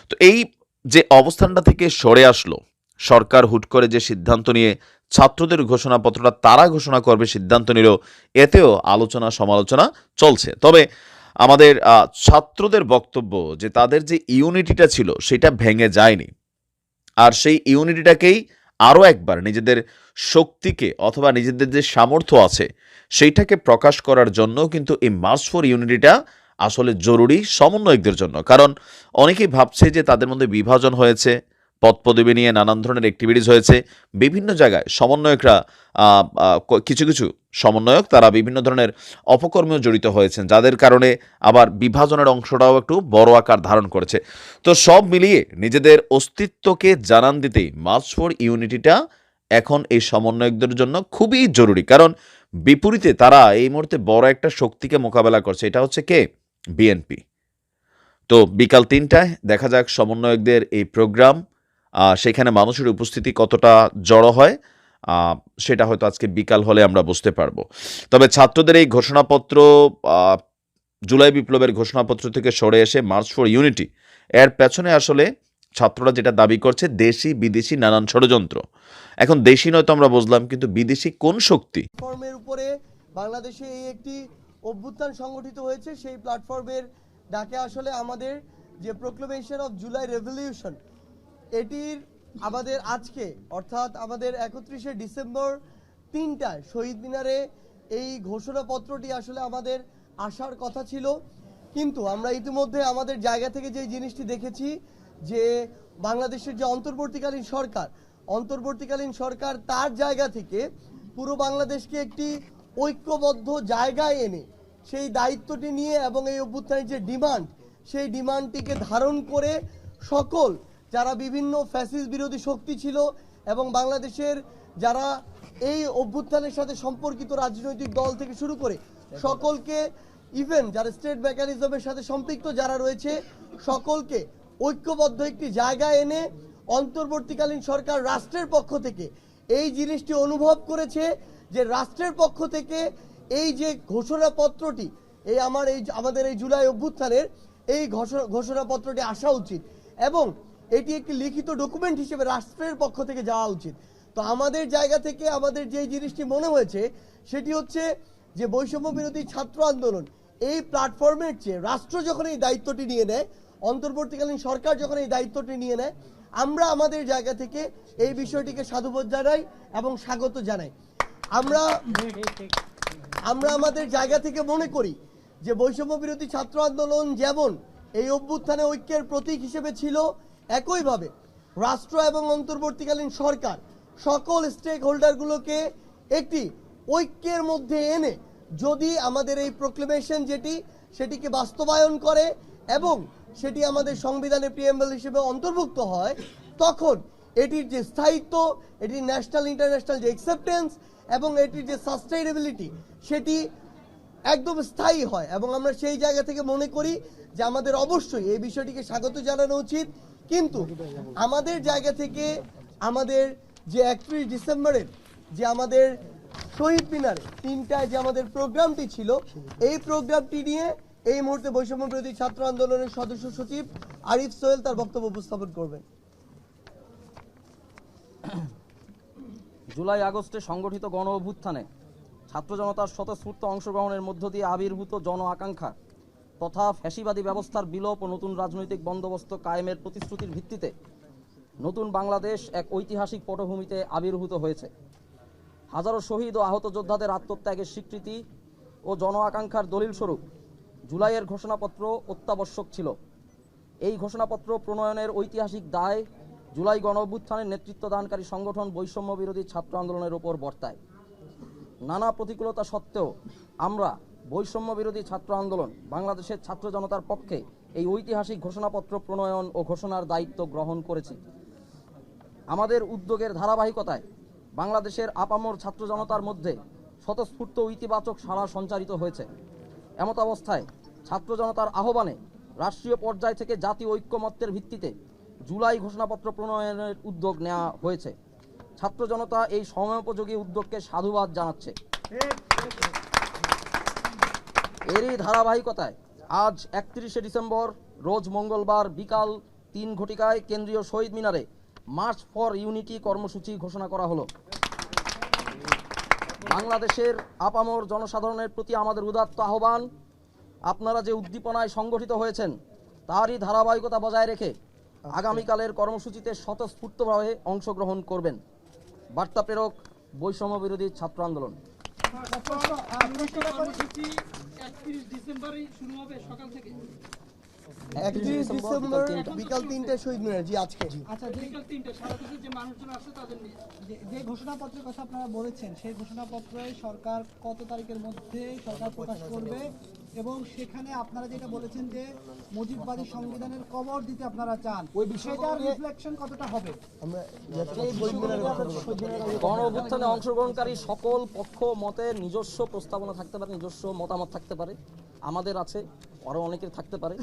তো এই যে অবস্থানটা থেকে সরে আসলো সরকার, হুট করে যে সিদ্ধান্ত নিয়ে ছাত্রদের ঘোষণাপত্রটা তারা ঘোষণা করবে সিদ্ধান্ত নিল, এতেও আলোচনা সমালোচনা চলছে। তবে আমাদের ছাত্রদের বক্তব্য যে তাদের যে ইউনিটিটা ছিল সেটা ভেঙে যায়নি, আর সেই ইউনিটিটাকেই আরও একবার নিজেদের শক্তিকে অথবা নিজেদের যে সামর্থ্য আছে সেইটাকে প্রকাশ করার জন্য কিন্তু এই মার্চ ফর ইউনিটিটা আসলে জরুরি সমন্বয়কদের জন্য। কারণ অনেকেই ভাবছে যে তাদের মধ্যে বিভাজন হয়েছে, পদপদবি নিয়ে নানান ধরনের অ্যাক্টিভিটিস হয়েছে, বিভিন্ন জায়গায় সমন্বয়করা কিছু কিছু সমন্বয়ক তারা বিভিন্ন ধরনের অপকর্মেও জড়িত হয়েছেন, যাদের কারণে আবার বিভাজনের অংশটাও একটু বড় আকার ধারণ করেছে। তো সব মিলিয়ে নিজেদের অস্তিত্বকে জানান দিতেই মার্চ ফর ইউনিটিটা এখন এই সমন্বয়কদের জন্য খুবই জরুরি। কারণ বিপরীতে তারা এই মুহূর্তে বড় একটা শক্তিকে মোকাবেলা করছে, এটা হচ্ছে কে? বিএনপি। তো বিকাল 3টায় দেখা যাক সমন্বয়কদের এই প্রোগ্রাম, সেখানে মানুষের উপস্থিতি কতটা জড়ো হয় সেটা হয়তো আজকে বিকাল হলে আমরা বুঝতে পারবো। তবে ছাত্রদের এই ঘোষণাপত্র, জুলাই বিপ্লবের ঘোষণাপত্র থেকে সরে এসে মার্চ ফর ইউনিটি, এর পেছনে আসলে ছাত্ররা যেটা দাবি করছে দেশি বিদেশি নানান ষড়যন্ত্র। এখন দেশি নয়তো আমরা বুঝলাম, কিন্তু বিদেশি কোন শক্তি? প্ল্যাটফর্মের উপরে বাংলাদেশে এই একটি অভ্যুত্থান সংগঠিত হয়েছে, সেই প্ল্যাটফর্মের ডাকে আসলে আমাদের যে প্রোক্লেমেশন অফ জুলাই রেভলিউশন, এটির আমাদের আজকে অর্থাৎ আমাদের 31শে ডিসেম্বর 3টায় শহীদ মিনারে এই ঘোষণাপত্রটি আসলে আমাদের আসার কথা ছিল। কিন্তু আমরা ইতিমধ্যে আমাদের জায়গা থেকে যে জিনিসটি দেখেছি যে বাংলাদেশের যে অন্তর্বর্তীকালীন সরকার তার জায়গা থেকে পুরো বাংলাদেশকে একটি ঐক্যবদ্ধ জায়গায় এনে সেই দায়িত্বটি নিয়ে এবং এই অভ্যুত্থানের যে ডিমান্ড, সেই ডিমান্ডটিকে ধারণ করে সকল যারা বিভিন্ন ফ্যাসিস্ট বিরোধী শক্তি ছিল এবং বাংলাদেশের যারা এই অভ্যুত্থানের সাথে সম্পর্কিত রাজনৈতিক দল থেকে শুরু করে সকলকে, ইভেন যারা স্টেট মেকানিজমের সাথে সম্পৃক্ত যারা রয়েছে সকলকে ঐক্যবদ্ধ একটি জায়গায় এনে অন্তর্বর্তীকালীন সরকার রাষ্ট্রের পক্ষ থেকে এই জিনিসটি অনুভব করেছে যে রাষ্ট্রের পক্ষ থেকে এই যে ঘোষণাপত্রটি, আমাদের এই জুলাই অভ্যুত্থানের এই ঘোষণাপত্রটি আসা উচিত এবং এটি একটি লিখিত ডকুমেন্ট হিসেবে রাষ্ট্রের পক্ষ থেকে যাওয়া উচিত। তো আমাদের জায়গা থেকে আমাদের যে জিনিসটি মনে হয়েছে সেটি হচ্ছে যে বৈষম্য বিরোধী ছাত্র আন্দোলন এই প্ল্যাটফর্মের চেয়ে রাষ্ট্র যখন এই দায়িত্বটি নিয়ে নেয়, অন্তর্বর্তীকালীন সরকার যখন এই দায়িত্বটি নিয়ে নেয়, আমরা আমাদের জায়গা থেকে এই বিষয়টিকে সাধুবাদ জানাই এবং স্বাগত জানাই। আমরা আমাদের জায়গা থেকে মনে করি যে বৈষম্য বিরোধী ছাত্র আন্দোলন যেমন এই অভ্যুত্থানে ঐক্যের প্রতীক হিসেবে ছিল, একইভাবে রাষ্ট্র এবং অন্তর্বর্তীকালীন সরকার সকল স্টেক হোল্ডারগুলোকে একটি ঐক্যের মধ্যে এনে যদি আমাদের এই প্রোক্লেমেশন সেটিকে বাস্তবায়ন করে এবং সেটি আমাদের সংবিধানের প্রিএম্বল হিসেবে অন্তর্ভুক্ত হয়, তখন এটির যে স্থায়িত্ব, এটির ন্যাশনাল ইন্টারন্যাশনাল যে অ্যাকসেপ্টেন্স এবং এটির যে সাস্টেইনেবিলিটি সেটি একদম স্থায়ী হয়। এবং আমরা সেই জায়গা থেকে মনে করি যে আমাদের অবশ্যই এই বিষয়টিকে স্বাগত জানানো উচিত। কিন্তু আমাদের জায়গা থেকে আমাদের যে 31 ডিসেম্বরের যে আমাদের শহীদ মিনারে 3টায় যে আমাদের প্রোগ্রামটি ছিল, এই প্রোগ্রামটি নিয়ে এই মুহূর্তে বৈষম্য বিরোধী ছাত্র আন্দোলনের সদস্য সচিব আরিফ সোহেল তার বক্তব্য উপস্থাপন করবেন। জুলাই আগস্টে সংগঠিত গণ অভ্যুত্থানে ছাত্র জনতার স্বতঃস্ফূর্ত অংশগ্রহণের মধ্য দিয়ে আবির্ভূত জন আকাঙ্ক্ষা তথা ফ্যাসিবাদী ব্যবস্থার বিলোপ ও নতুন রাজনৈতিক বন্দোবস্ত কায়েমের প্রতিশ্রুতির ভিত্তিতে নতুন বাংলাদেশ এক ঐতিহাসিক পটভূমিতে আবির্ভূত হয়েছে। হাজারো শহীদ ও আহত যোদ্ধাদের আত্মত্যাগের স্বীকৃতি ও জন আকাঙ্ক্ষার দলিল স্বরূপ জুলাইয়ের ঘোষণাপত্র অত্যাবশ্যক ছিল। এই ঘোষণাপত্র প্রণয়নের ঐতিহাসিক দায় জুলাই গণ অভ্যুত্থানের নেতৃত্ব দানকারী সংগঠন বৈষম্য বিরোধী ছাত্র আন্দোলনের ওপর বর্তায়। নানা প্রতিকূলতা সত্ত্বেও আমরা বৈষম্য বিরোধী ছাত্র আন্দোলন বাংলাদেশের ছাত্র জনতার পক্ষে এই ঐতিহাসিক ঘোষণাপত্র প্রণয়ন ও ঘোষণার দায়িত্ব গ্রহণ করেছি। আমাদের উদ্যোগের ধারাবাহিকতায় বাংলাদেশের আপামর ছাত্র জনতার মধ্যে স্বতঃস্ফূর্ত ইতিবাচক সাড়া সঞ্চারিত হয়েছে। এমত অবস্থায় ছাত্র জনতার আহ্বানে রাষ্ট্রীয় পর্যায় থেকে জাতীয় ঐক্যমত্যের ভিত্তিতে জুলাই ঘোষণাপত্র প্রণয়নের উদ্যোগ নেওয়া হয়েছে। ছাত্র জনতা এই সময়োপযোগী উদ্যোগকে সাধুবাদ জানাচ্ছে। এরই ধারাবাহিকতায় আজ 31শে ডিসেম্বর রোজ মঙ্গলবার বিকাল 3 ঘটিকায় কেন্দ্রীয় শহীদ মিনারে মার্চ ফর ইউনিটি কর্মসূচি ঘোষণা করা হলো। বাংলাদেশের আপামর জনসাধারণের প্রতি আমাদের উদাত্ত আহ্বান, আপনারা যে উদ্দীপনায় সংগঠিত হয়েছেন তারই ধারাবাহিকতা বজায় রেখে আগামীকালের কর্মসূচিতে স্বতঃস্ফূর্তভাবে অংশগ্রহণ করবেন। বার্তা প্রেরক বৈষম্য বিরোধী ছাত্র আন্দোলন। 31 ডিসেম্বরই শুরু হবে সকাল থেকে। 31 ডিসেম্বর বিকাল 3টায় শহীদ মিনার। জি আজকে আচ্ছা, বিকাল 3টায় সারা দেশে যে মানুষজন আসছে তাদের নিয়ে যে ঘোষণাপত্রের কথা আপনারা বলেছেন, সেই ঘোষণাপত্রে সরকার কত তারিখের মধ্যে সরকার প্রকাশ করবে এবং সেখানে আপনারা যেটা বলেছেন যে মুজিববাদী সংবিধানের কবর দিতে আপনারা চান, ওই বিষয়টার রিফ্লেকশন কতটা হবে? আমরা গণ অভ্যুত্থানে অংশগ্রহণকারী সকল পক্ষ মতের নিজস্ব প্রস্তাবনা থাকতে পারে, নিজস্ব মতামত থাকতে পারে, আমাদের আছে, আরও অনেকের থাকতে পারে।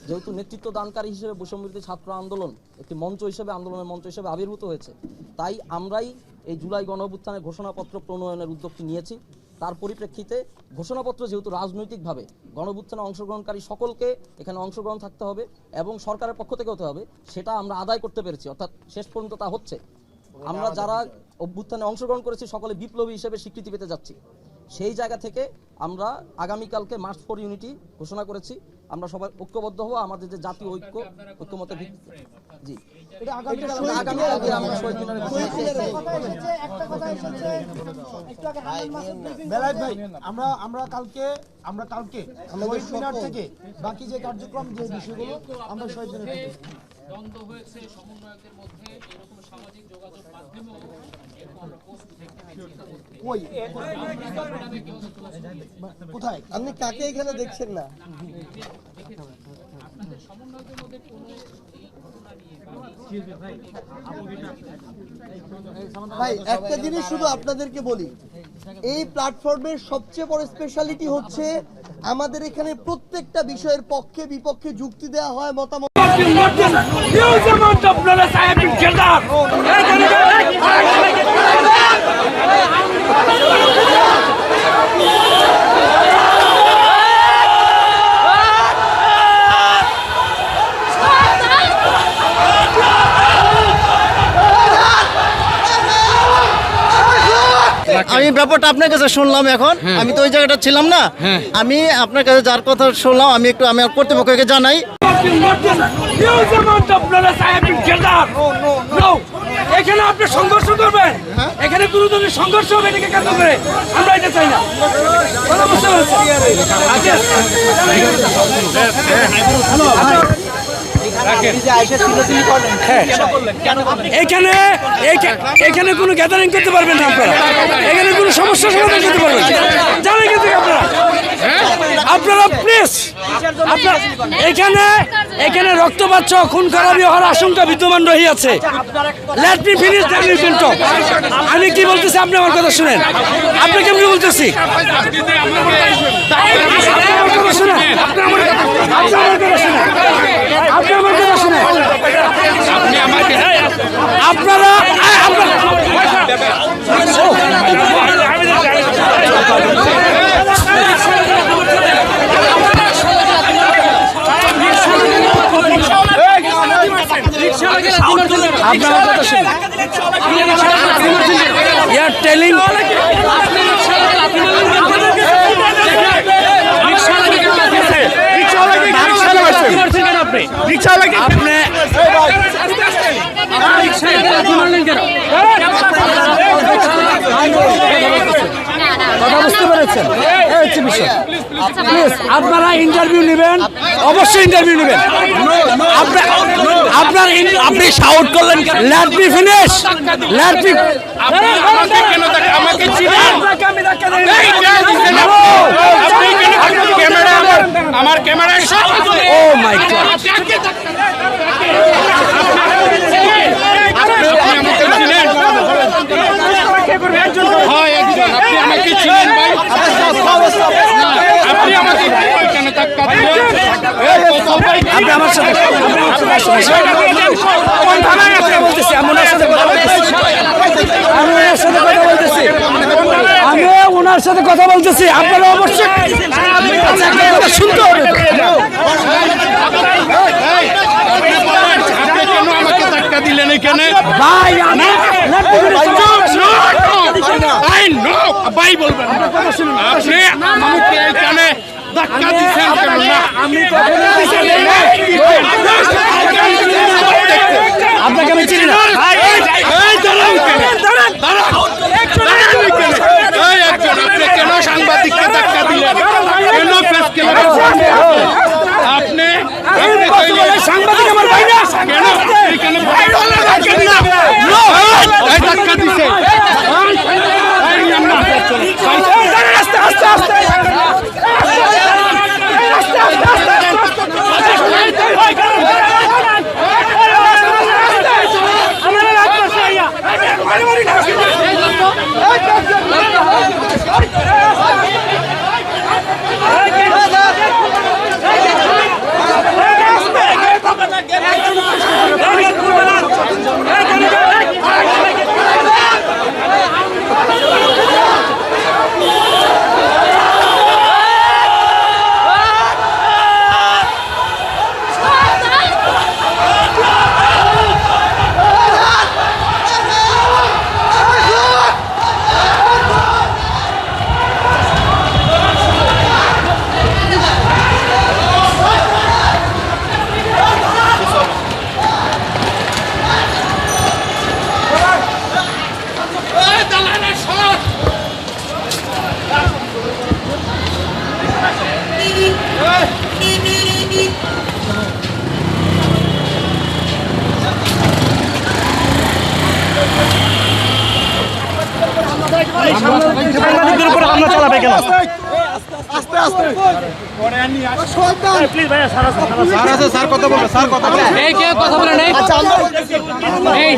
যেহেতু নেতৃত্ব দানকারী হিসেবে বৈষম্য বিরোধী ছাত্র আন্দোলন একটি মঞ্চ হিসেবে, আন্দোলনের মঞ্চ হিসেবে আবির্ভূত হয়েছে, তাই আমরাই এই জুলাই গণ অভ্যুত্থানের ঘোষণাপত্র প্রণয়নের উদ্যোগটি নিয়েছি। তার পরিপ্রেক্ষিতে ঘোষণাপত্র যেহেতু রাজনৈতিকভাবে গণ অভ্যুত্থানে অংশগ্রহণকারী সকলকে এখানে অংশগ্রহণ থাকতে হবে এবং সরকারের পক্ষ থেকে হতে হবে, সেটা আমরা আদায় করতে পেরেছি, অর্থাৎ শেষ পর্যন্ত তা হচ্ছে। আমরা যারা অভ্যুত্থানে অংশগ্রহণ করেছি সকলে বিপ্লবী হিসেবে স্বীকৃতি পেতে যাচ্ছি। সেই জায়গা থেকে আমরা আগামীকালকে মার্চ ফর ইউনিটি ঘোষণা করেছি। আমরা সবাই ঐক্যবদ্ধ হব আমাদের যে জাতীয় ঐক্যমতের ভিত্তিতে। জি, আমরা কালকে শহীদ মিনার থেকে বাকি যে কার্যক্রম, যে বিষয়গুলো আমরা শহীদ মিনার থেকে দ্বন্দ্ব হয়েছে সমন্বয়কদের মধ্যে, এরকম সামাজিক যোগাযোগ মাধ্যমে কোথায় আপনি কাকে এখানে দেখছেন না? আপনাদের সমন্বয়কদের মধ্যে কোনো ভাই একটা জিনিস শুধু আপনাদেরকে বলি, এই প্ল্যাটফর্মের সবচেয়ে বড় স্পেশালিটি হচ্ছে আমাদের এখানে প্রত্যেকটা বিষয়ের পক্ষে বিপক্ষে যুক্তি দেওয়া হয়, মতামত আমি ব্যাপারটা আপনার কাছে শুনলাম এখন, আমি তো ওই জায়গাটা ছিলাম না, আমি আপনার কাছে যার কথা শুনলাম আমি একটু আমার কর্তৃপক্ষকে জানাই। এখানে আপনি সংঘর্ষ করবেন, এখানে কোনো ধরনের সংঘর্ষ হবে এটাকে কেন্দ্র করে, আমরা এটা চাই না। এখানে এখানে কোনো গ্যাদারিং করতে পারবেন না আপনারা, এখানে কোনো সমস্যা সমাধান করতে পারবেন জানেন কিন্তু আপনারা প্লিজ এখানে রক্তপাত খুন খারাপি হওয়ার আশঙ্কা বিদ্যমান রহিয়াছে। Let me finish the report. আমি কি বলতেছি আপনি আমার কথা শুনেন, আপনি কেমন বলতেছি আপনারা আপনারা ইন্টারভিউ নেবেন, অবশ্যই ইন্টারভিউ নেবেন। আপনি শাউট করলেন, let me finish, let me আমার ক্যামেরা ও মাই গড আমি ওনার সাথে কথা বলতেছি, আপনারা অবশ্যই শুনতে হবে। দিলেন এখানে ভাই বলবেন আপনি আমাকে এখানে ধাক্কা দিচ্ছেন কেন? না আমি আপনাকে আমি চিনি না। আপনি কেন সাংবাদিককে ধাক্কা দিলেন? কেন প্রেস ক্লাবে আপনি সাংবাদিক আমার ভাই না কেন এখানে ধাক্কা দিছে? আস্তে আস্তে আস্তে সাংবাদিকদের উপর হামলা চালাবে কেন? আস্তে আস্তে প্লিজ ভাইয়া স্যার আছে, স্যার কথা বলবে, স্যার কথা বলবে, এই কে কথা বলে নেই। আচ্ছা এই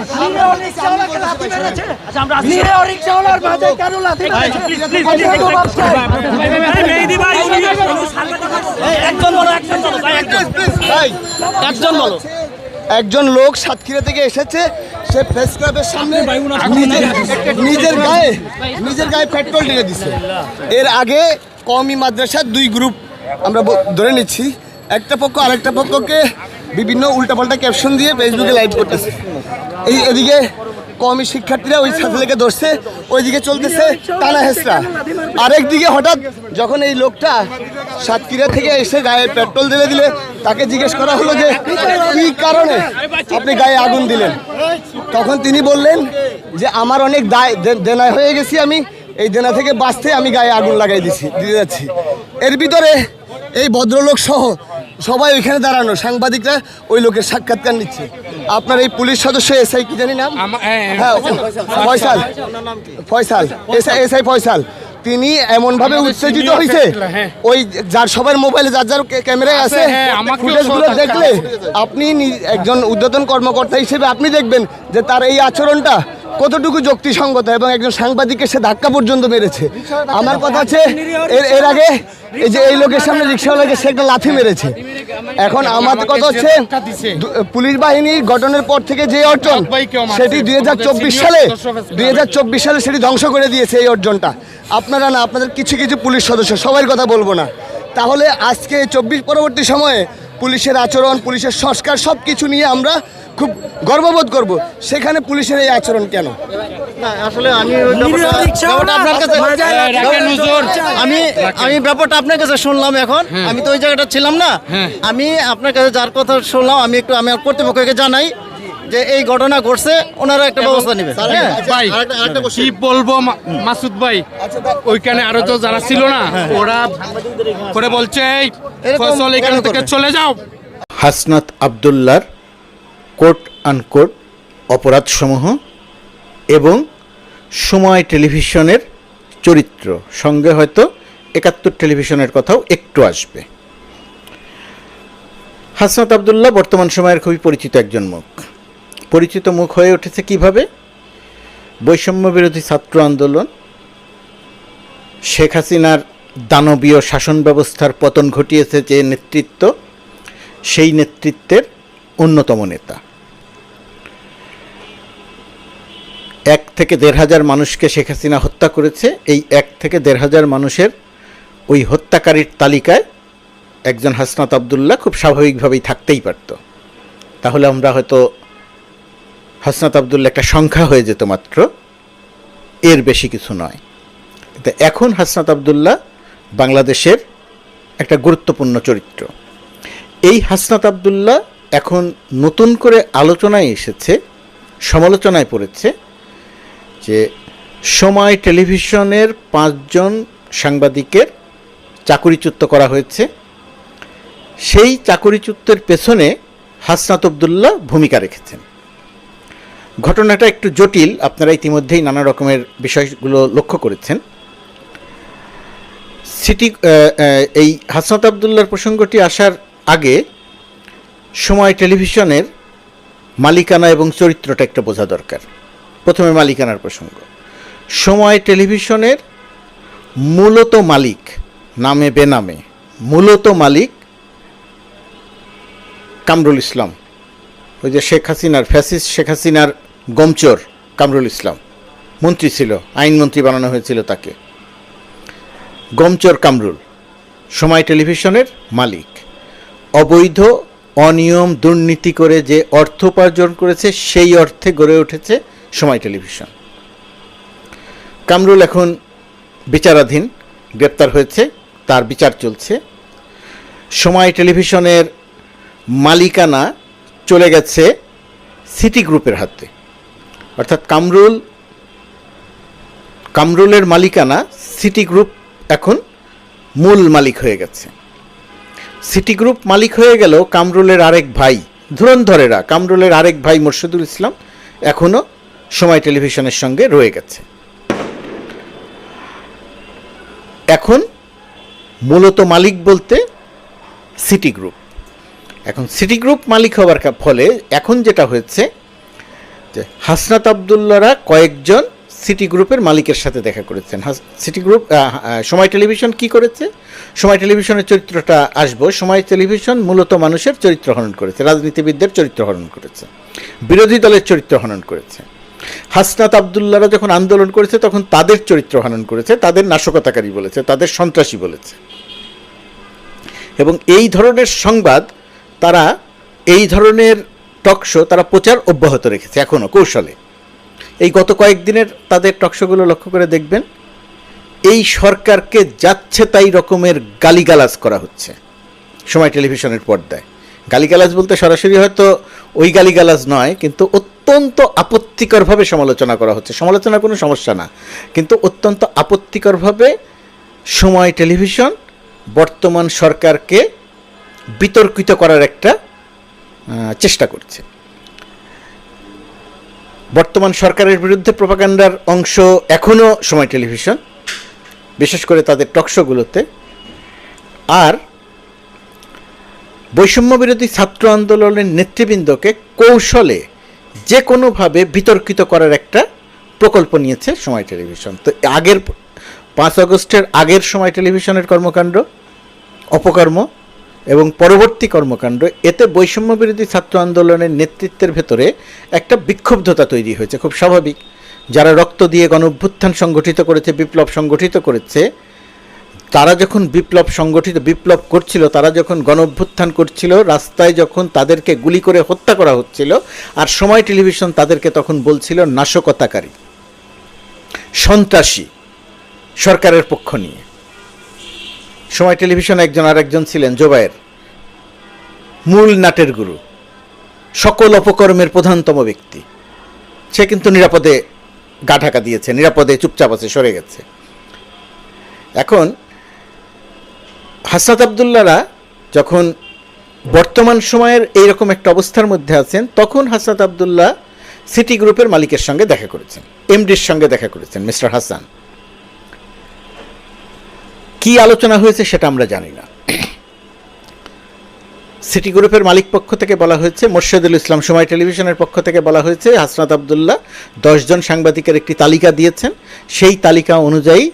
আচ্ছা আমরা নিরে রিকশাওয়ালার মাঝে কেন লাথি মারছে? প্লিজ প্লিজ মেহেদি ভাই একজন বলো, একজন বলো ভাই, একজন বলো। একজন লোক সাতক্ষীরা থেকে এসেছে, সে প্রেস ক্লাবের সামনে নিজের গায়ে পেট্রোল ঢেলে দিচ্ছে। এর আগে কওমি মাদ্রাসার দুই গ্রুপ আমরা ধরে নিচ্ছি, একটা পক্ষ আরেকটা পক্ষকে বিভিন্ন উল্টাপাল্টা ক্যাপশন দিয়ে ফেসবুকে লাইভ করতেছে। এদিকে কওমি শিক্ষার্থীরা ওই ছাত্রলীগকে ধরছে, ওইদিকে চলতেছে টানা হেসরা। আরেকদিকে হঠাৎ যখন এই লোকটা সাতক্ষীরা থেকে এসে গায়ে পেট্রোল ঢেলে দিলে, তাকে জিজ্ঞেস করা হলো যে কী কারণে আপনি গায়ে আগুন দিলেন, তখন তিনি বললেন যে আমার অনেক দেনা হয়ে গেছি, আমি এই দেনা থেকে বাঁচতে আমি গায়ে আগুন লাগাই দিয়ে যাচ্ছি। এর ভিতরে এই ভদ্রলোক সহ সবাই ওইখানে দাঁড়ানো, সাংবাদিকরা ওই লোকের সাক্ষাৎকার নিচ্ছে। আপনার এই পুলিশ সদস্য এসআই কি জানি নাম, হ্যাঁ ফয়সাল, এসআই ফয়সাল, তিনি এমনভাবে উত্তেজিত হয়েছে, ওই যার সবার মোবাইলে যার যার ক্যামেরায় আছে ফুটেজগুলো দেখলে আপনি একজন ঊর্ধ্বতন কর্মকর্তা হিসেবে আপনি দেখবেন যে তার এই আচরণটা কতটুকু যুক্তিসঙ্গত, এবং একজন সাংবাদিককে সে ধাক্কা পর্যন্ত মেরেছে। আমার কথা হচ্ছে এর আগে এই যে এই লোকের সামনে রিক্সাওয়ালাকে সে একটা লাথি মেরেছে। এখন আমার কথা হচ্ছে পুলিশ বাহিনীর গঠনের পর থেকে যে অর্জন, সেটি 2024 সালে সেটি ধ্বংস করে দিয়েছে এই অর্জনটা। আপনারা না, আপনাদের কিছু কিছু পুলিশ সদস্য, সবার কথা বলবো না, তাহলে আজকে 24 পরবর্তী সময়ে পুলিশের আচরণ, পুলিশের সংস্কার সব কিছু নিয়ে আমরা খুব গর্ববোধ করব। সেখানে পুলিশের এই আচরণ কেন? আসলে আমি ব্যাপারটা আপনার কাছে শুনলাম এখন, আমি তো ওই জায়গাটা ছিলাম না, আমি আপনার কাছে যার কথা শুনলাম আমি আমার কর্তৃপক্ষকে জানাই যে এই ঘটনা ঘটছে, ওনারা একটা ব্যবস্থা নেবে। ভাই কি বলবো মাসুদ ভাই, ওইখানে আরো তো যারা ছিল না ওরা করে বলছে ফয়সাল এখান থেকে চলে যাও। হাসনাত আব্দুল্লাহর কোট আনকোট অপরাধসমূহ এবং সময় টেলিভিশনের চরিত্র, সঙ্গে হয়তো 71 টেলিভিশনের কথাও একটু আসবে। হাসনাত আব্দুল্লাহ বর্তমান সময়ের খুবই পরিচিত একজন মুখ। পরিচিত মুখ হয়ে উঠেছে কিভাবে? বৈষম্য বিরোধী ছাত্র আন্দোলন, শেখ হাসিনার দানবীয় শাসন ব্যবস্থার পতন ঘটিয়েছে যে নেতৃত্ব, সেই নেতৃত্বের অন্যতম নেতা। 1 থেকে 1,500 মানুষকে শেখ হাসিনা হত্যা করেছে। এই 1 থেকে 1,500 মানুষের ওই হত্যাকারীর তালিকায় একজন হাসনাত আব্দুল্লাহ খুব স্বাভাবিকভাবেই থাকতেই পারত। তাহলে আমরা হয়তো হাসনাত আব্দুল্লাহ একটা সংখ্যা হয়ে যেত মাত্র, এর বেশি কিছু নয়। কিন্তু এখন হাসনাত আব্দুল্লাহ বাংলাদেশের একটা গুরুত্বপূর্ণ চরিত্র। এই হাসনাত আব্দুল্লাহ এখন নতুন করে আলোচনায় এসেছে, সমালোচনায় পড়েছে যে সময় টেলিভিশনের 5 জন সাংবাদিকের চাকুরিচ্যুত করা হয়েছে। সেই চাকুরিচ্যুতের পেছনে হাসনাত আব্দুল্লাহ ভূমিকা রেখেছেন। ঘটনাটা একটু জটিল, আপনারা ইতিমধ্যেই নানা রকমের বিষয়গুলো লক্ষ্য করেছেন। এই হাসনাত আব্দুল্লাহর প্রসঙ্গটি আসার আগে সময় টেলিভিশনের মালিকানা এবং চরিত্রটা একটা বোঝা দরকার। প্রথমে মালিকানার প্রসঙ্গ। সময় টেলিভিশনের মূলত মালিক, নামে বেনামে মূলত মালিক কামরুল ইসলাম, ওই যে শেখ হাসিনার ফ্যাসিস্ট শেখ হাসিনার গমচোর কামরুল ইসলাম, মন্ত্রী ছিল, আইনমন্ত্রী বানানো হয়েছিল তাকে। গমচোর কামরুল সময় টেলিভিশনের মালিক। অবৈধ অনিয়ম দুর্নীতি করে যে অর্থ উপার্জন করেছে সেই অর্থে গড়ে উঠেছে সময় টেলিভিশন। কামরুল এখন বিচারাধীন, গ্রেপ্তার হয়েছে, তার বিচার চলছে। সময় টেলিভিশনের মালিকানা চলে গেছে সিটি গ্রুপের হাতে, অর্থাৎ কামরুলের মালিকানা সিটি গ্রুপ এখন মূল মালিক হয়ে গেছে। সিটি গ্রুপ মালিক হয়ে গেল কামরুলের আরেক ভাই, ধুরন্ধরেরা কামরুলের আরেক ভাই মোর্শেদুল ইসলাম এখনও সময় টেলিভিশনের সঙ্গে রয়ে গেছে। এখন মূলত মালিক বলতে সিটি গ্রুপ। এখন সিটি গ্রুপ মালিক হওয়ার ফলে এখন যেটা হয়েছে যে হাসনাত আব্দুল্লাহরা কয়েকজন সিটি গ্রুপের মালিকের সাথে দেখা করেছেন। সিটি গ্রুপ সময় টেলিভিশন কি করেছে? সময় টেলিভিশনের চরিত্রটা আসবো। সময় টেলিভিশন মূলত মানুষের চরিত্র হনন করেছে, রাজনীতিবিদদের চরিত্র হনন করেছে, বিরোধী দলের চরিত্র হনন করেছে। হাসনাত আব্দুল্লাহরা যখন আন্দোলন করেছে তখন তাদের চরিত্র হনন করেছে, তাদের নাশকতাকারী বলেছে, তাদের সন্ত্রাসী বলেছে। এবং এই ধরনের সংবাদ, তারা এই ধরনের টকশো তারা প্রচার অব্যাহত রেখেছে এখনও কৌশলে। এই গত কয়েকদিনের তাদের টকশোগুলো লক্ষ্য করে দেখবেন, এই সরকারকে যাচ্ছে তাই রকমের গালিগালাজ করা হচ্ছে সময় টেলিভিশনের পর্দায়। গালিগালাজ বলতে সরাসরি হয়তো ওই গালিগালাজ নয়, কিন্তু অত্যন্ত আপত্তিকরভাবে সমালোচনা করা হচ্ছে। সমালোচনা কোনো সমস্যা না, কিন্তু অত্যন্ত আপত্তিকরভাবে সময় টেলিভিশন বর্তমান সরকারকে বিতর্কিত করার একটা চেষ্টা করছে। বর্তমান সরকারের বিরুদ্ধে প্রপাগান্ডার অংশ এখনও সময় টেলিভিশন, বিশেষ করে তাদের টকশোগুলোতে। আর বৈষম্য বিরোধী ছাত্র আন্দোলনের নেতৃবৃন্দকে কৌশলে যে কোনোভাবে বিতর্কিত করার একটা প্রকল্প নিয়েছে সময় টেলিভিশন। তো আগের 5 আগস্টের আগের সময় টেলিভিশনের কর্মকাণ্ড, অপকর্ম এবং পরবর্তী কর্মকাণ্ড, এতে বৈষম্য বিরোধী ছাত্র আন্দোলনের নেতৃত্বের ভেতরে একটা বিক্ষুব্ধতা তৈরি হয়েছে, খুব স্বাভাবিক। যারা রক্ত দিয়ে গণ অভ্যুত্থান সংগঠিত করেছে, বিপ্লব সংগঠিত করেছে, তারা যখন বিপ্লব করছিল, তারা যখন গণ অভ্যুত্থান করছিল, রাস্তায় যখন তাদেরকে গুলি করে হত্যা করা হচ্ছিল, আর সময় টেলিভিশন তাদেরকে তখন বলছিল নাশকতাকারী, সন্ত্রাসী, সরকারের পক্ষ নিয়ে। সময় টেলিভিশন একজন আরেকজন ছিলেন জোবায়ের, মূল নাটের গুরু, সকল অপকর্মের প্রধানতম ব্যক্তি। সে কিন্তু নিরাপদে গা ঢাকা দিয়েছে, নিরাপদে চুপচাপ আছে, সরে গেছে। এখন হাসনাত আবদুল্লাহরা যখন বর্তমান সময়ের এইরকম একটা অবস্থার মধ্যে আছেন, তখন হাসনাত আবদুল্লাহ সিটি গ্রুপের মালিকের সঙ্গে দেখা করেছেন, এমডির সঙ্গে দেখা করেছেন, মিস্টার হাসান। কি আলোচনা হয়েছে সেটা আমরা জানি না। সিটি গ্রুপের মালিক পক্ষ থেকে বলা হয়েছে, মোর্শেদুল ইসলাম সময় টেলিভিশনের পক্ষ থেকে বলা হয়েছে, হাসনাত আবদুল্লাহ 10 জন সাংবাদিকের একটি তালিকা দিয়েছেন, সেই তালিকা অনুযায়ী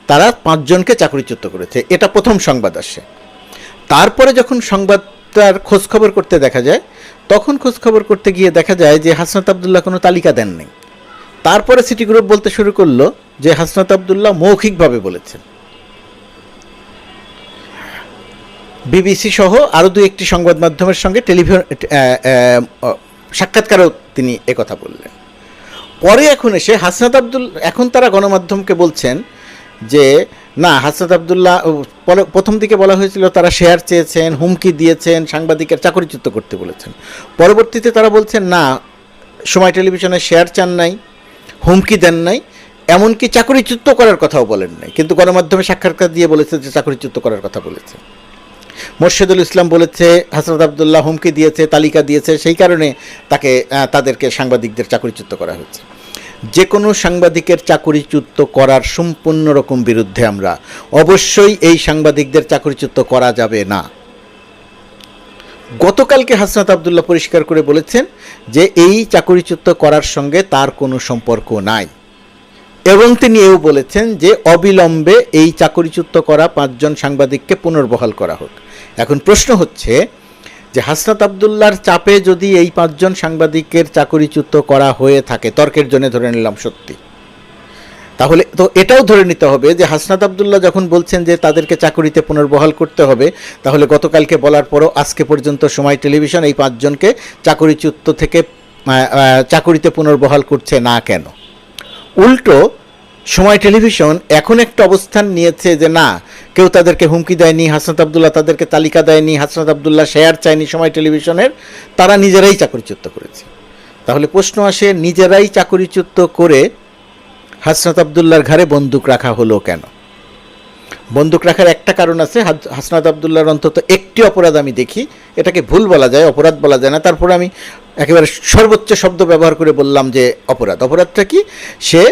তারা 5 জনকে চাকরিচ্যুত করেছে। এটা প্রথম সংবাদ আসে। তারপরে যখন সংবাদটার খোঁজখবর করতে দেখা যায়, তখন খোঁজখবর করতে গিয়ে দেখা যায় যে হাসনাত আবদুল্লাহ কোনো তালিকা দেননি। তারপরে সিটি গ্রুপ বলতে শুরু করলো যে হাসনাত আবদুল্লাহ মৌখিকভাবে বলেছেন। বিবিসি সহ আরও 2-1টি সংবাদ মাধ্যমের সঙ্গে সাক্ষাৎকারেও তিনি একথা বললেন। পরে এখন এসে এখন তারা গণমাধ্যমকে বলছেন যে না, হাসনাত আবদুল্লাহ, প্রথম দিকে বলা হয়েছিল তারা শেয়ার চেয়েছেন, হুমকি দিয়েছেন, সাংবাদিকের চাকরিচ্যুত করতে বলেছেন। পরবর্তীতে তারা বলছেন না, সময় টেলিভিশনে শেয়ার চান নাই, হুমকি দেন নাই, এমনকি চাকরিচ্যুত করার কথাও বলেন নাই, কিন্তু গণমাধ্যমে সাক্ষাৎকার দিয়ে বলেছে যে চাকরিচ্যুত করার কথা বলেছে। মোর্শেদুল ইসলাম বলেছে হাসনাত আবদুল্লাহ হুমকি দিয়েছে, তালিকা দিয়েছে, সেই কারণে তাদেরকে সাংবাদিকদের চাকরিচ্যুত করা হয়েছে। যে কোনো সাংবাদিকের চাকরিচ্যুত করার সম্পূর্ণ রকম বিরুদ্ধে আমরা। অবশ্যই এই সাংবাদিকদের চাকরিচ্যুত করা যাবে না। গতকালকে হাসনাত আবদুল্লাহ পরিষ্কার করে বলেছেন যে এই চাকরিচ্যুত করার সঙ্গে তার কোনো সম্পর্ক নাই, এবং তিনি এও বলেছেন যে অবিলম্বে এই চাকরিচ্যুত করা 5 জন সাংবাদিককে পুনর্বহাল করা হোক। এখন প্রশ্ন হচ্ছে যে হাসনাত আবদুল্লাহর চাপে যদি এই 5 জন সাংবাদিকের চাকরিচ্যুত করা হয়ে থাকে, তর্কের জন্য ধরে নিলাম সত্যি, তাহলে তো এটাও ধরে নিতে হবে যে হাসনাত আবদুল্লাহ যখন বলছেন যে তাদেরকে চাকরিতে পুনর্বহাল করতে হবে, তাহলে গতকালকে বলার পরও আজকে পর্যন্ত সময় টেলিভিশন এই 5 জনকে চাকরিচ্যুত থেকে চাকরিতে পুনর্বহাল করছে না কেন? উল্টো সময় টেলিভিশন এখন একটা অবস্থান নিয়েছে যে না, কেউ তাদেরকে হুমকি দেয়নি, হাসনাত আবদুল্লাহ তাদেরকে তালিকা দেয়নি, হাসনাত আবদুল্লাহ শেয়ার চায়নি সময় টেলিভিশনের, তারা নিজেরাই চাকরিচ্যুত করেছে। তাহলে প্রশ্ন আসে, নিজেরাই চাকরিচ্যুত করে হাসনাত আবদুল্লাহর ঘাড়ে বন্দুক রাখা হলো কেন? বন্দুক রাখার একটা কারণ আছে। হাসনাত আবদুল্লাহর অন্তত একটি অপরাধ আমি দেখি, এটাকে ভুল বলা যায়, অপরাধ বলা যায় না, তারপরে আমি একেবারে সর্বোচ্চ শব্দ ব্যবহার করে বললাম যে অপরাধটা কি? সে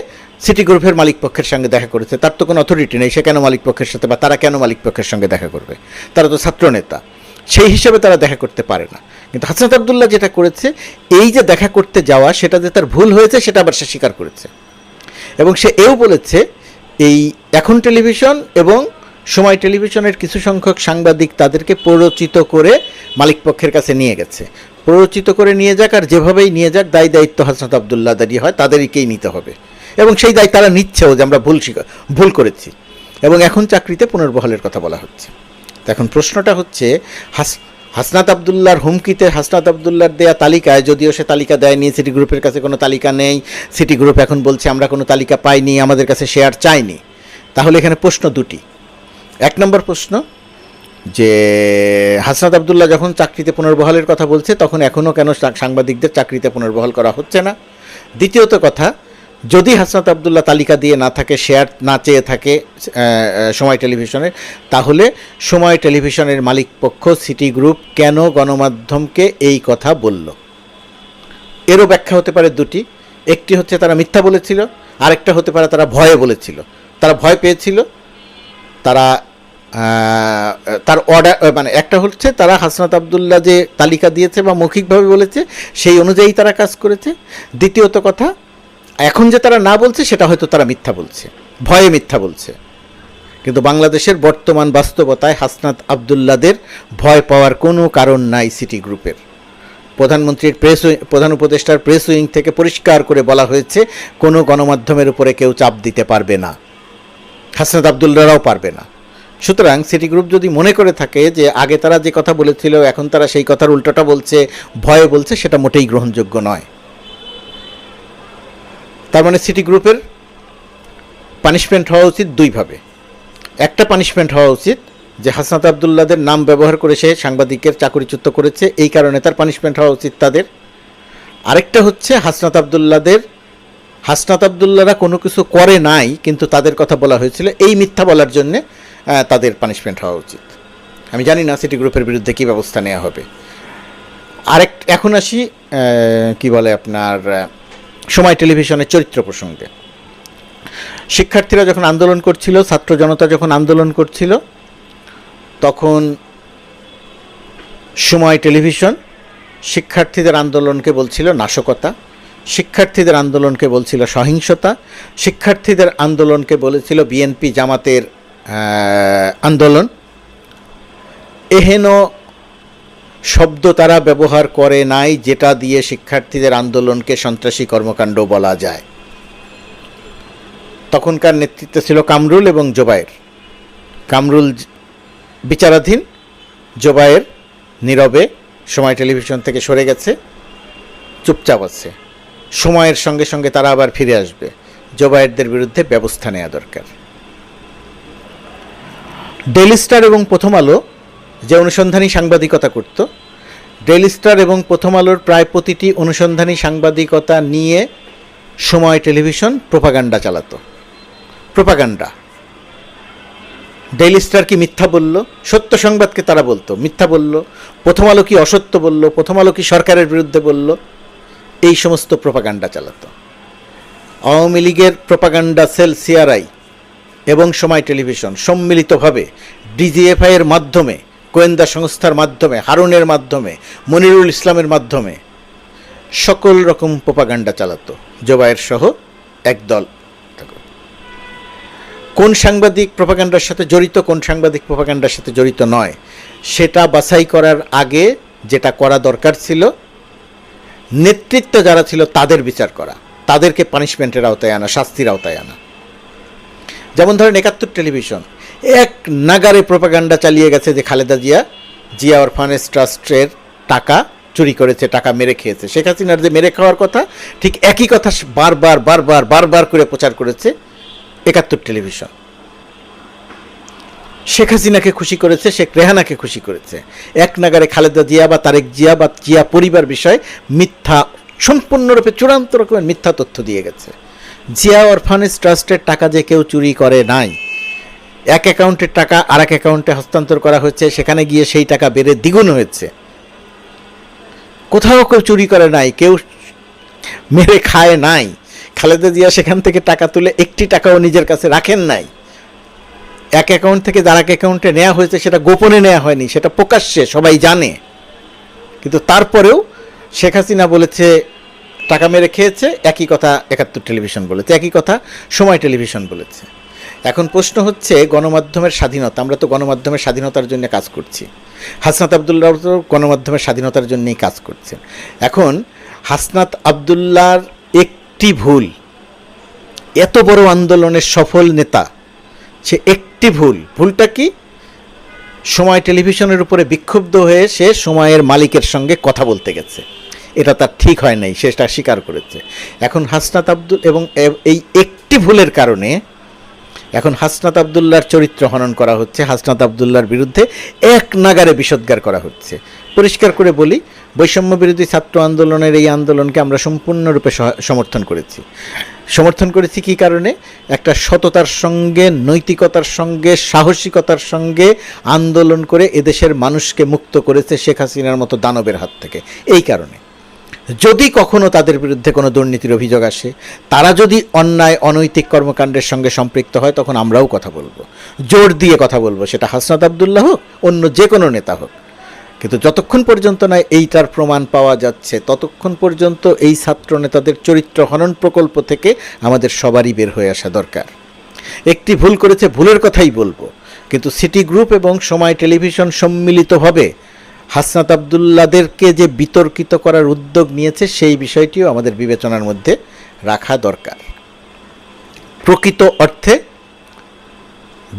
সিটি গ্রুপের মালিক পক্ষের সঙ্গে দেখা করেছে। তার তো কোনো অথরিটি নেই, সে কেন মালিক পক্ষের সাথে, বা তারা কেন মালিক পক্ষের সঙ্গে দেখা করবে? তারা তো ছাত্র নেতা, সেই হিসেবে তারা দেখা করতে পারে না। কিন্তু হাসনাত আবদুল্লাহ যেটা করেছে, এই যে দেখা করতে যাওয়া, সেটা যে তার ভুল হয়েছে সেটা আবার সে স্বীকার করেছে, এবং সে এও বলেছে এই এখন টেলিভিশন এবং সময় টেলিভিশনের কিছু সংখ্যক সাংবাদিক তাদেরকে প্ররোচিত করে মালিক পক্ষের কাছে নিয়ে গেছে। প্ররোচিত করে নিয়ে যাক, আর যেভাবেই নিয়ে যাক, দায়িত্ব হাসনাত আবদুল্লাহ দাঁড়িয়ে হয়, তাদেরকেই নিতে হবে, এবং সেই দায় তারা নিচ্ছেও যে আমরা ভুল করেছি, এবং এখন চাকরিতে পুনর্বহালের কথা বলা হচ্ছে। এখন প্রশ্নটা হচ্ছে, হাসনাত আবদুল্লাহর হুমকিতে হাসনাত আবদুল্লাহর দেয়া তালিকায়, যদিও সে তালিকা দেয়নি, সিটি গ্রুপের কাছে কোনো তালিকা নেই, সিটি গ্রুপ এখন বলছে আমরা কোনো তালিকা পাইনি, আমাদের কাছে শেয়ার চাইনি, তাহলে এখানে প্রশ্ন দুটি। এক নম্বর প্রশ্ন যে হাসনাত আবদুল্লাহ যখন চাকরিতে পুনর্বহালের কথা বলছে তখন এখনও কেন সাংবাদিকদের চাকরিতে পুনর্বহাল করা হচ্ছে না? দ্বিতীয়ত কথা, যদি হাসনাত আবদুল্লাহ তালিকা দিয়ে না থাকে, শেয়ার না চেয়ে থাকে সময় টেলিভিশনের, তাহলে সময় টেলিভিশনের মালিকপক্ষ সিটি গ্রুপ কেন গণমাধ্যমকে এই কথা বলল? এরও ব্যাখ্যা হতে পারে দুটি। একটি হচ্ছে তারা মিথ্যা বলেছিল, আরেকটা হতে পারে তারা ভয়ে বলেছিল, তারা ভয় পেয়েছিল, তারা তার অর্ডার, মানে একটা হচ্ছে তারা হাসনাত আবদুল্লাহ যে তালিকা দিয়েছে বা মৌখিকভাবে বলেছে সেই অনুযায়ী তারা কাজ করেছে। দ্বিতীয়ত কথা, এখন যে তারা না বলছে সেটা হয়তো তারা মিথ্যা বলছে, ভয়ে মিথ্যা বলছে। কিন্তু বাংলাদেশের বর্তমান বাস্তবতায় হাসনাত আবদুল্লাদের ভয় পাওয়ার কোনো কারণ নাই সিটি গ্রুপের। প্রধানমন্ত্রীর প্রধান উপদেষ্টার প্রেস উইং থেকে পরিষ্কার করে বলা হয়েছে কোনো গণমাধ্যমের উপরে কেউ চাপ দিতে পারবে না, হাসনাত আবদুল্লাহরাও পারবে না। সুতরাং সিটি গ্রুপ যদি মনে করে থাকে যে আগে তারা যে কথা বলেছিল এখন তারা সেই কথার উল্টোটা বলছে, ভয়ে বলছে, সেটা মোটেই গ্রহণযোগ্য নয়। তার মানে সিটি গ্রুপের পানিশমেন্ট হওয়া উচিত দুইভাবে। একটা পানিশমেন্ট হওয়া উচিত যে হাসনাত আবদুল্লাদের নাম ব্যবহার করে সে সাংবাদিকের চাকরিচ্যুত করেছে, এই কারণে তার পানিশমেন্ট হওয়া উচিত তাদের। আরেকটা হচ্ছে হাসনাত আবদুল্লাহরা কোনো কিছু করে নাই কিন্তু তাদের কথা বলা হয়েছিল, এই মিথ্যা বলার জন্যে তাদের পানিশমেন্ট হওয়া উচিত। আমি জানি না সিটি গ্রুপের বিরুদ্ধে কী ব্যবস্থা নেওয়া হবে। এখন আসি কি বলে আপনার সময় টেলিভিশনের চরিত্র প্রসঙ্গে। শিক্ষার্থীরা যখন আন্দোলন করছিল, ছাত্র জনতা যখন আন্দোলন করছিল, তখন সময় টেলিভিশন শিক্ষার্থীদের আন্দোলনকে বলছিল নাশকতা, শিক্ষার্থীদের আন্দোলনকে বলছিল সহিংসতা, শিক্ষার্থীদের আন্দোলনকে বলেছিল বিএনপি জামাতের আন্দোলন। এহেন শব্দ তারা ব্যবহার করে নাই যেটা দিয়ে শিক্ষার্থীদের আন্দোলনকে সন্ত্রাসী কর্মকাণ্ড বলা যায়। তখনকার নেতৃত্বে ছিল কামরুল এবং জোবায়ের। কামরুল বিচারাধীন, জোবায়ের নীরবে সময় টেলিভিশন থেকে সরে গেছে, চুপচাপ আছে। সময়ের সঙ্গে সঙ্গে তারা আবার ফিরে আসবে। জোবায়েরদের বিরুদ্ধে ব্যবস্থা নেওয়া দরকার। ডেইলি স্টার এবং প্রথম আলো যে অনুসন্ধানী সাংবাদিকতা করত, ডেইলি স্টার এবং প্রথম আলোর প্রায় প্রতিটি অনুসন্ধানী সাংবাদিকতা নিয়ে সময় টেলিভিশন প্রোপাগান্ডা চালাতো। প্রোপাগান্ডা। ডেইলি স্টার কি মিথ্যা বলল? সত্য সংবাদকে তারা বলতো মিথ্যা বলল। প্রথম আলো কি অসত্য বলল? প্রথম আলো কি সরকারের বিরুদ্ধে বলল? এই সমস্ত প্রোপাগান্ডা চালাতো। আওয়ামী লীগের প্রোপাগান্ডা সেল সিআরআই এবং সময় টেলিভিশন সম্মিলিতভাবে ডিজিএফআই এর মাধ্যমে, গোয়েন্দা সংস্থার মাধ্যমে, হারুনের মাধ্যমে, মনিরুল ইসলামের মাধ্যমে সকল রকম প্রোপাগান্ডা চালাতো, জোবায়ের সহ একদল। কোন সাংবাদিক প্রোপাগান্ডার সাথে জড়িত, কোন সাংবাদিক প্রোপাগান্ডার সাথে জড়িত নয়, সেটা বাছাই করার আগে যেটা করা দরকার ছিল, নেতৃত্ব যারা ছিল তাদের বিচার করা, তাদেরকে পানিশমেন্টের আওতায় আনা, শাস্তির আওতায় আনা। যেমন ধরেন ৭১ টেলিভিশন এক নাগারে প্রোপাগান্ডা চালিয়ে গেছে যে খালেদা জিয়া অরফানেজ ট্রাস্টের টাকা চুরি করেছে, টাকা মেরে খেয়েছে। শেখ হাসিনার যে মেরে খাওয়ার কথা, ঠিক একই কথা বারবার করে প্রচার করেছে ৭১ টেলিভিশন। শেখ হাসিনাকে খুশি করেছে, শেখ রেহানাকে খুশি করেছে। এক নাগারে খালেদা জিয়া বা তারেক জিয়া বা জিয়া পরিবার বিষয়ে মিথ্যা, সম্পূর্ণরূপে চূড়ান্ত রকমের মিথ্যা তথ্য দিয়ে গেছে। জিয়া অরফানেজ ট্রাস্টের টাকা যে কেউ চুরি করে নাই, এক অ্যাকাউন্টের টাকা আর এক অ্যাকাউন্টে হস্তান্তর করা হয়েছে, সেখানে গিয়ে সেই টাকা বেড়ে দ্বিগুণ হয়েছে। কোথাও কেউ চুরি করে নাই, কেউ মেরে খায় নাই। খালেদা জিয়া সেখান থেকে টাকা তুলে একটি টাকাও নিজের কাছে রাখেন নাই। এক অ্যাকাউন্ট থেকে যার এক অ্যাকাউন্টে নেওয়া হয়েছে সেটা গোপনে নেওয়া হয়নি, সেটা প্রকাশ্যে সবাই জানে। কিন্তু তারপরেও শেখ হাসিনা বলেছে টাকা মেরে খেয়েছে, একই কথা ৭১ টেলিভিশন বলেছে, একই কথা সময় টেলিভিশন বলেছে। এখন প্রশ্ন হচ্ছে গণমাধ্যমের স্বাধীনতা। আমরা তো গণমাধ্যমের স্বাধীনতার জন্য কাজ করছি, হাসনাত আবদুল্লাহ তো গণমাধ্যমের স্বাধীনতার জন্যই কাজ করছেন। এখন হাসনাত আবদুল্লাহর একটি ভুল, এত বড় আন্দোলনের সফল নেতা, সে একটি ভুলটা কি? সময় টেলিভিশনের উপরে বিক্ষুব্ধ হয়ে সে সময়ের মালিকের সঙ্গে কথা বলতে গেছে। এটা তার ঠিক হয় নাই, সেটা স্বীকার করেছে। এখন হাসনাত আব্দুল এবং এই একটি ভুলের কারণে এখন হাসনাত আব্দুল্লাহর চরিত্র হনন করা হচ্ছে, হাসনাত আব্দুল্লাহর বিরুদ্ধে এক নাগারে বিষোদ্গার করা হচ্ছে। পরিষ্কার করে বলি, বৈষম্য বিরোধী ছাত্র আন্দোলনের এই আন্দোলনকে আমরা সম্পূর্ণরূপে সমর্থন করেছি কী কারণে? একটা সততার সঙ্গে, নৈতিকতার সঙ্গে, সাহসিকতার সঙ্গে আন্দোলন করে এদেশের মানুষকে মুক্ত করেছে শেখ হাসিনার মতো দানবের হাত থেকে। এই কারণে যদি কখনো তাদের বিরুদ্ধে কোনো দুর্নীতির অভিযোগ আসে, তারা যদি অন্যায় অনৈতিক কর্মকাণ্ডের সঙ্গে সম্পৃক্ত হয়, তখন আমরাও কথা বলবো, জোর দিয়ে কথা বলবো, সেটা হাসনাত আব্দুল্লাহ হোক, অন্য যে কোনো নেতা হোক। কিন্তু যতক্ষণ পর্যন্ত না এইটার প্রমাণ পাওয়া যাচ্ছে, ততক্ষণ পর্যন্ত এই ছাত্র নেতাদের চরিত্র হনন প্রকল্প থেকে আমাদের সবারই বের হয়ে আসা দরকার। একটি ভুল করেছে, ভুলের কথাই বলবো, কিন্তু সিটি গ্রুপ এবং সময় টেলিভিশন সম্মিলিতভাবে হাসনাত আব্দুল্লাদেরকে যে বিতর্কিত করার উদ্যোগ নিয়েছে, সেই বিষয়টিও আমাদের বিবেচনার মধ্যে রাখা দরকার। প্রকৃত অর্থে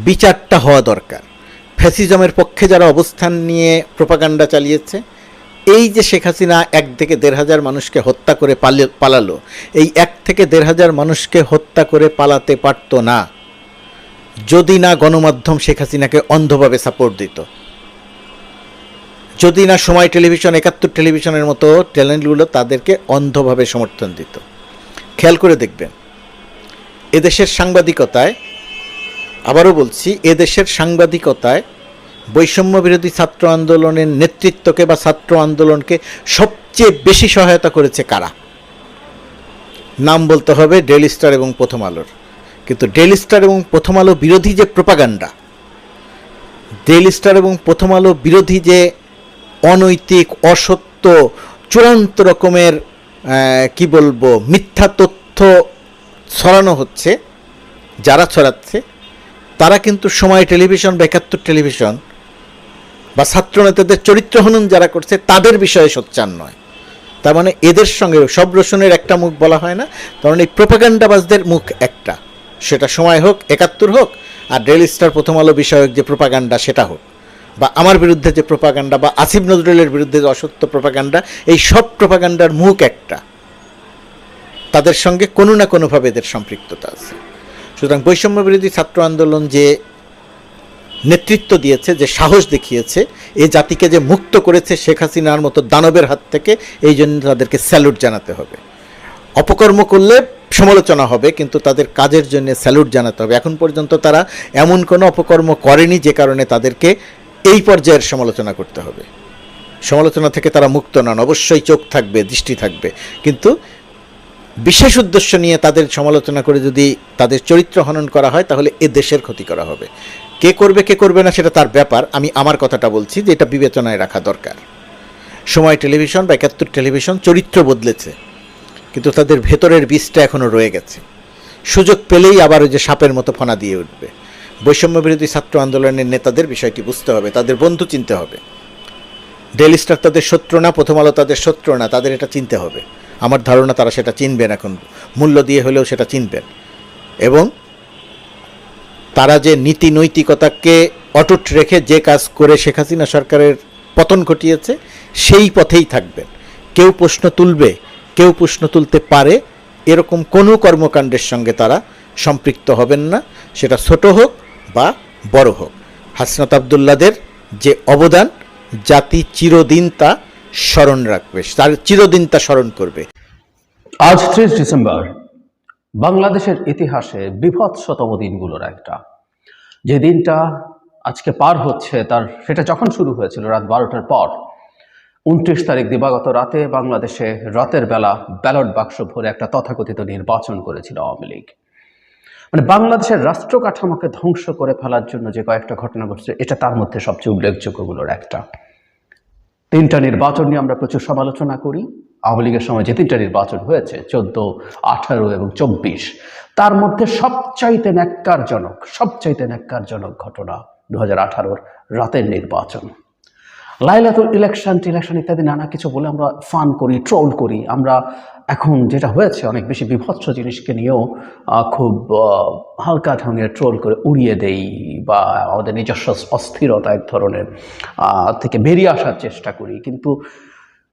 বিচারটা হওয়া দরকার। ফ্যাসিজমের পক্ষে যারা অবস্থান নিয়ে প্রোপাগান্ডা চালিয়েছে, এই যে শেখ হাসিনা 1 থেকে 1,500 মানুষকে হত্যা করে পালালো, এই 1 থেকে 1,500 মানুষকে হত্যা করে পালাতে পারত না যদি না গণমাধ্যম শেখ হাসিনাকে অন্ধভাবে সাপোর্ট দিত, যদি না সময় টেলিভিশন, 71 টেলিভিশনের মতো চ্যানেলগুলো তাদেরকে অন্ধভাবে সমর্থন দিত। খেয়াল করে দেখবেন, এদেশের সাংবাদিকতায়, আবারও বলছি, এদেশের সাংবাদিকতায় বৈষম্য বিরোধী ছাত্র আন্দোলনের নেতৃত্বকে বা ছাত্র আন্দোলনকে সবচেয়ে বেশি সহায়তা করেছে কারা? নাম বলতে হবে ডেইলি স্টার এবং প্রথম আলোর। কিন্তু ডেইলি স্টার এবং প্রথম আলো বিরোধী যে প্রোপাগান্ডা, ডেইলি স্টার এবং প্রথম আলো বিরোধী যে অনৈতিক, অসত্য, চূড়ান্ত রকমের কি বলবো, মিথ্যা তথ্য ছড়ানো হচ্ছে, যারা ছড়াচ্ছে তারা কিন্তু সময় টেলিভিশন বা 71 টেলিভিশন বা ছাত্র নেতাদের চরিত্র হনন যারা করছে তাদের বিষয়ে সোচ্চার নয়। তার মানে এদের সঙ্গে সব রসুনের একটা মুখ বলা হয় না, তার মানে এই প্রোপাগান্ডাবাজদের মুখ একটা, সেটা সময় হোক, 71 হোক, আর ডেইলি স্টার প্রথম আলো বিষয়ক যে প্রোপাগান্ডা সেটা হোক, বা আমার বিরুদ্ধে যে প্রোপাগান্ডা, বা আসিফ নজরুলের বিরুদ্ধে যে অসত্য প্রোপাগান্ডা, এই সব প্রোপাগান্ডার মুখ একটা, তাদের সঙ্গে কোনো না কোনোভাবে এদের সম্পৃক্ততা আছে। সুতরাং বৈষম্য বিরোধী ছাত্র আন্দোলন যে নেতৃত্ব দিয়েছে, যে সাহস দেখিয়েছে, এই জাতিকে যে মুক্ত করেছে শেখ হাসিনার মতো দানবের হাত থেকে, এই জন্য তাদেরকে স্যালুট জানাতে হবে। অপকর্ম করলে সমালোচনা হবে, কিন্তু তাদের কাজের জন্য স্যালুট জানাতে হবে। এখন পর্যন্ত তারা এমন কোনো অপকর্ম করেনি যে কারণে তাদেরকে এই পর্যায়ের সমালোচনা করতে হবে। সমালোচনা থেকে তারা মুক্ত নন, অবশ্যই চোখ থাকবে, দৃষ্টি থাকবে, কিন্তু বিশেষ উদ্দেশ্য নিয়ে তাদের সমালোচনা করে যদি তাদের চরিত্র হনন করা হয়, তাহলে এ দেশের ক্ষতি করা হবে। কে করবে কে করবে না সেটা তার ব্যাপার, আমি আমার কথাটা বলছি যে এটা বিবেচনায় রাখা দরকার। সময় টেলিভিশন বা 71 টেলিভিশন চরিত্র বদলেছে, কিন্তু তাদের ভেতরের বীজটা এখনও রয়ে গেছে। সুযোগ পেলেই আবার ওই যে সাপের মতো ফনা দিয়ে উঠবে। বৈষম্য বিরোধী ছাত্র আন্দোলনের নেতাদের বিষয়টি বুঝতে হবে, তাদের বন্ধু চিনতে হবে। ডেইলি স্টার তাদের শত্রু না, প্রথম আলো তাদের শত্রু না, তাদের এটা চিনতে হবে। আমার ধারণা তারা সেটা চিনবেন, এখন মূল্য দিয়ে হলেও সেটা চিনবেন, এবং তারা যে নীতি নৈতিকতাকে অটুট রেখে যে কাজ করে শেখ হাসিনা সরকারের পতন ঘটিয়েছে, সেই পথেই থাকবেন। কেউ প্রশ্ন তুলবে, কেউ প্রশ্ন তুলতে পারে, এরকম কোনো কর্মকাণ্ডের সঙ্গে তারা সম্পৃক্ত হবেন না, সেটা ছোট হোক বা বড় হোক। হাসনাত আব্দুল্লাদের যে অবদান, জাতি চিরদিন তা স্মরণ রাখবে, তার চিরদিন তা স্মরণ করবে। আজ 30 ডিসেম্বর বাংলাদেশের ইতিহাসে বিভৎসতম দিনগুলোর একটা, যে দিনটা আজকে পার হচ্ছে, সেটা যখন শুরু হয়েছিল রাত 12টার পর, 29 তারিখ দিবাগত রাতে বাংলাদেশে রাতের বেলা ব্যালট বাক্স ভরে একটা তথাকথিত নির্বাচন করেছিল আওয়ামী লীগ। মানে বাংলাদেশের রাষ্ট্র কাঠামোকে ধ্বংস করে ফেলার জন্য যে কয়েকটা ঘটনা ঘটছে, এটা তার মধ্যে সবচেয়ে উল্লেখযোগ্যগুলোর একটা। 3টা নির্বাচন নিয়ে আমরা প্রচুর সমালোচনা করি। আওয়ামী লীগের সময় যে 3টা নির্বাচন হয়েছে, 14, 18 এবং 24, তার মধ্যে সবচাইতে ন্যাক্কারজনক ঘটনা 2018-র রাতের নির্বাচন। লাইলাতুল ইলেকশন ইত্যাদি নানা কিছু বলে আমরা ফান করি, ট্রোল করি। আমরা এখন যেটা হয়েছে অনেক বেশি বিভৎস জিনিসকে নিয়েও খুব হালকা ঢঙে ট্রোল করে উড়িয়ে দেই, বা আমাদের নিজস্ব অস্থিরতা এক ধরনের থেকে বেরিয়ে আসার চেষ্টা করি। কিন্তু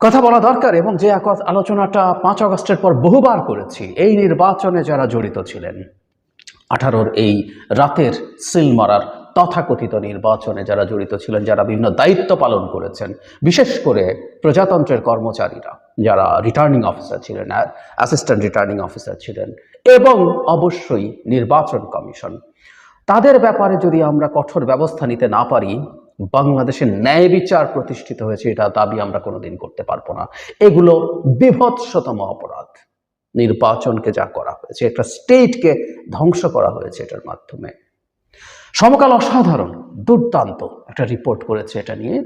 কথা বলা দরকার, এবং যে আলোচনাটা 5 আগস্টের পর বহুবার করেছি, এই নির্বাচনে যারা জড়িত ছিলেন, 18-র এই রাতের সিল মারার তথাকথিত নির্বাচনে যারা জড়িত ছিলেন, যারা বিভিন্ন দায়িত্ব পালন করেছেন, বিশেষ করে প্রজাতন্ত্রের কর্মচারীরা যারা রিটার্নিং অফিসার ছিলেন, অ্যাসিস্ট্যান্ট রিটার্নিং অফিসার ছিলেন, এবং অবশ্যই নির্বাচন কমিশন, তাদের ব্যাপারে যদি আমরা কঠোর ব্যবস্থা নিতে না পারি, বাংলাদেশের ন্যায় বিচার প্রতিষ্ঠিত হয়েছে এটা দাবি আমরা কোনোদিন করতে পারবো না। এগুলো বিভৎসতম অপরাধ। নির্বাচনকে যা করা হয়েছে, একটা স্টেটকে ধ্বংস করা হয়েছে এটার মাধ্যমে। সমকাল অসাধারণ, দুর্দান্ত একটা রিপোর্ট করেছে এটা নিয়ে।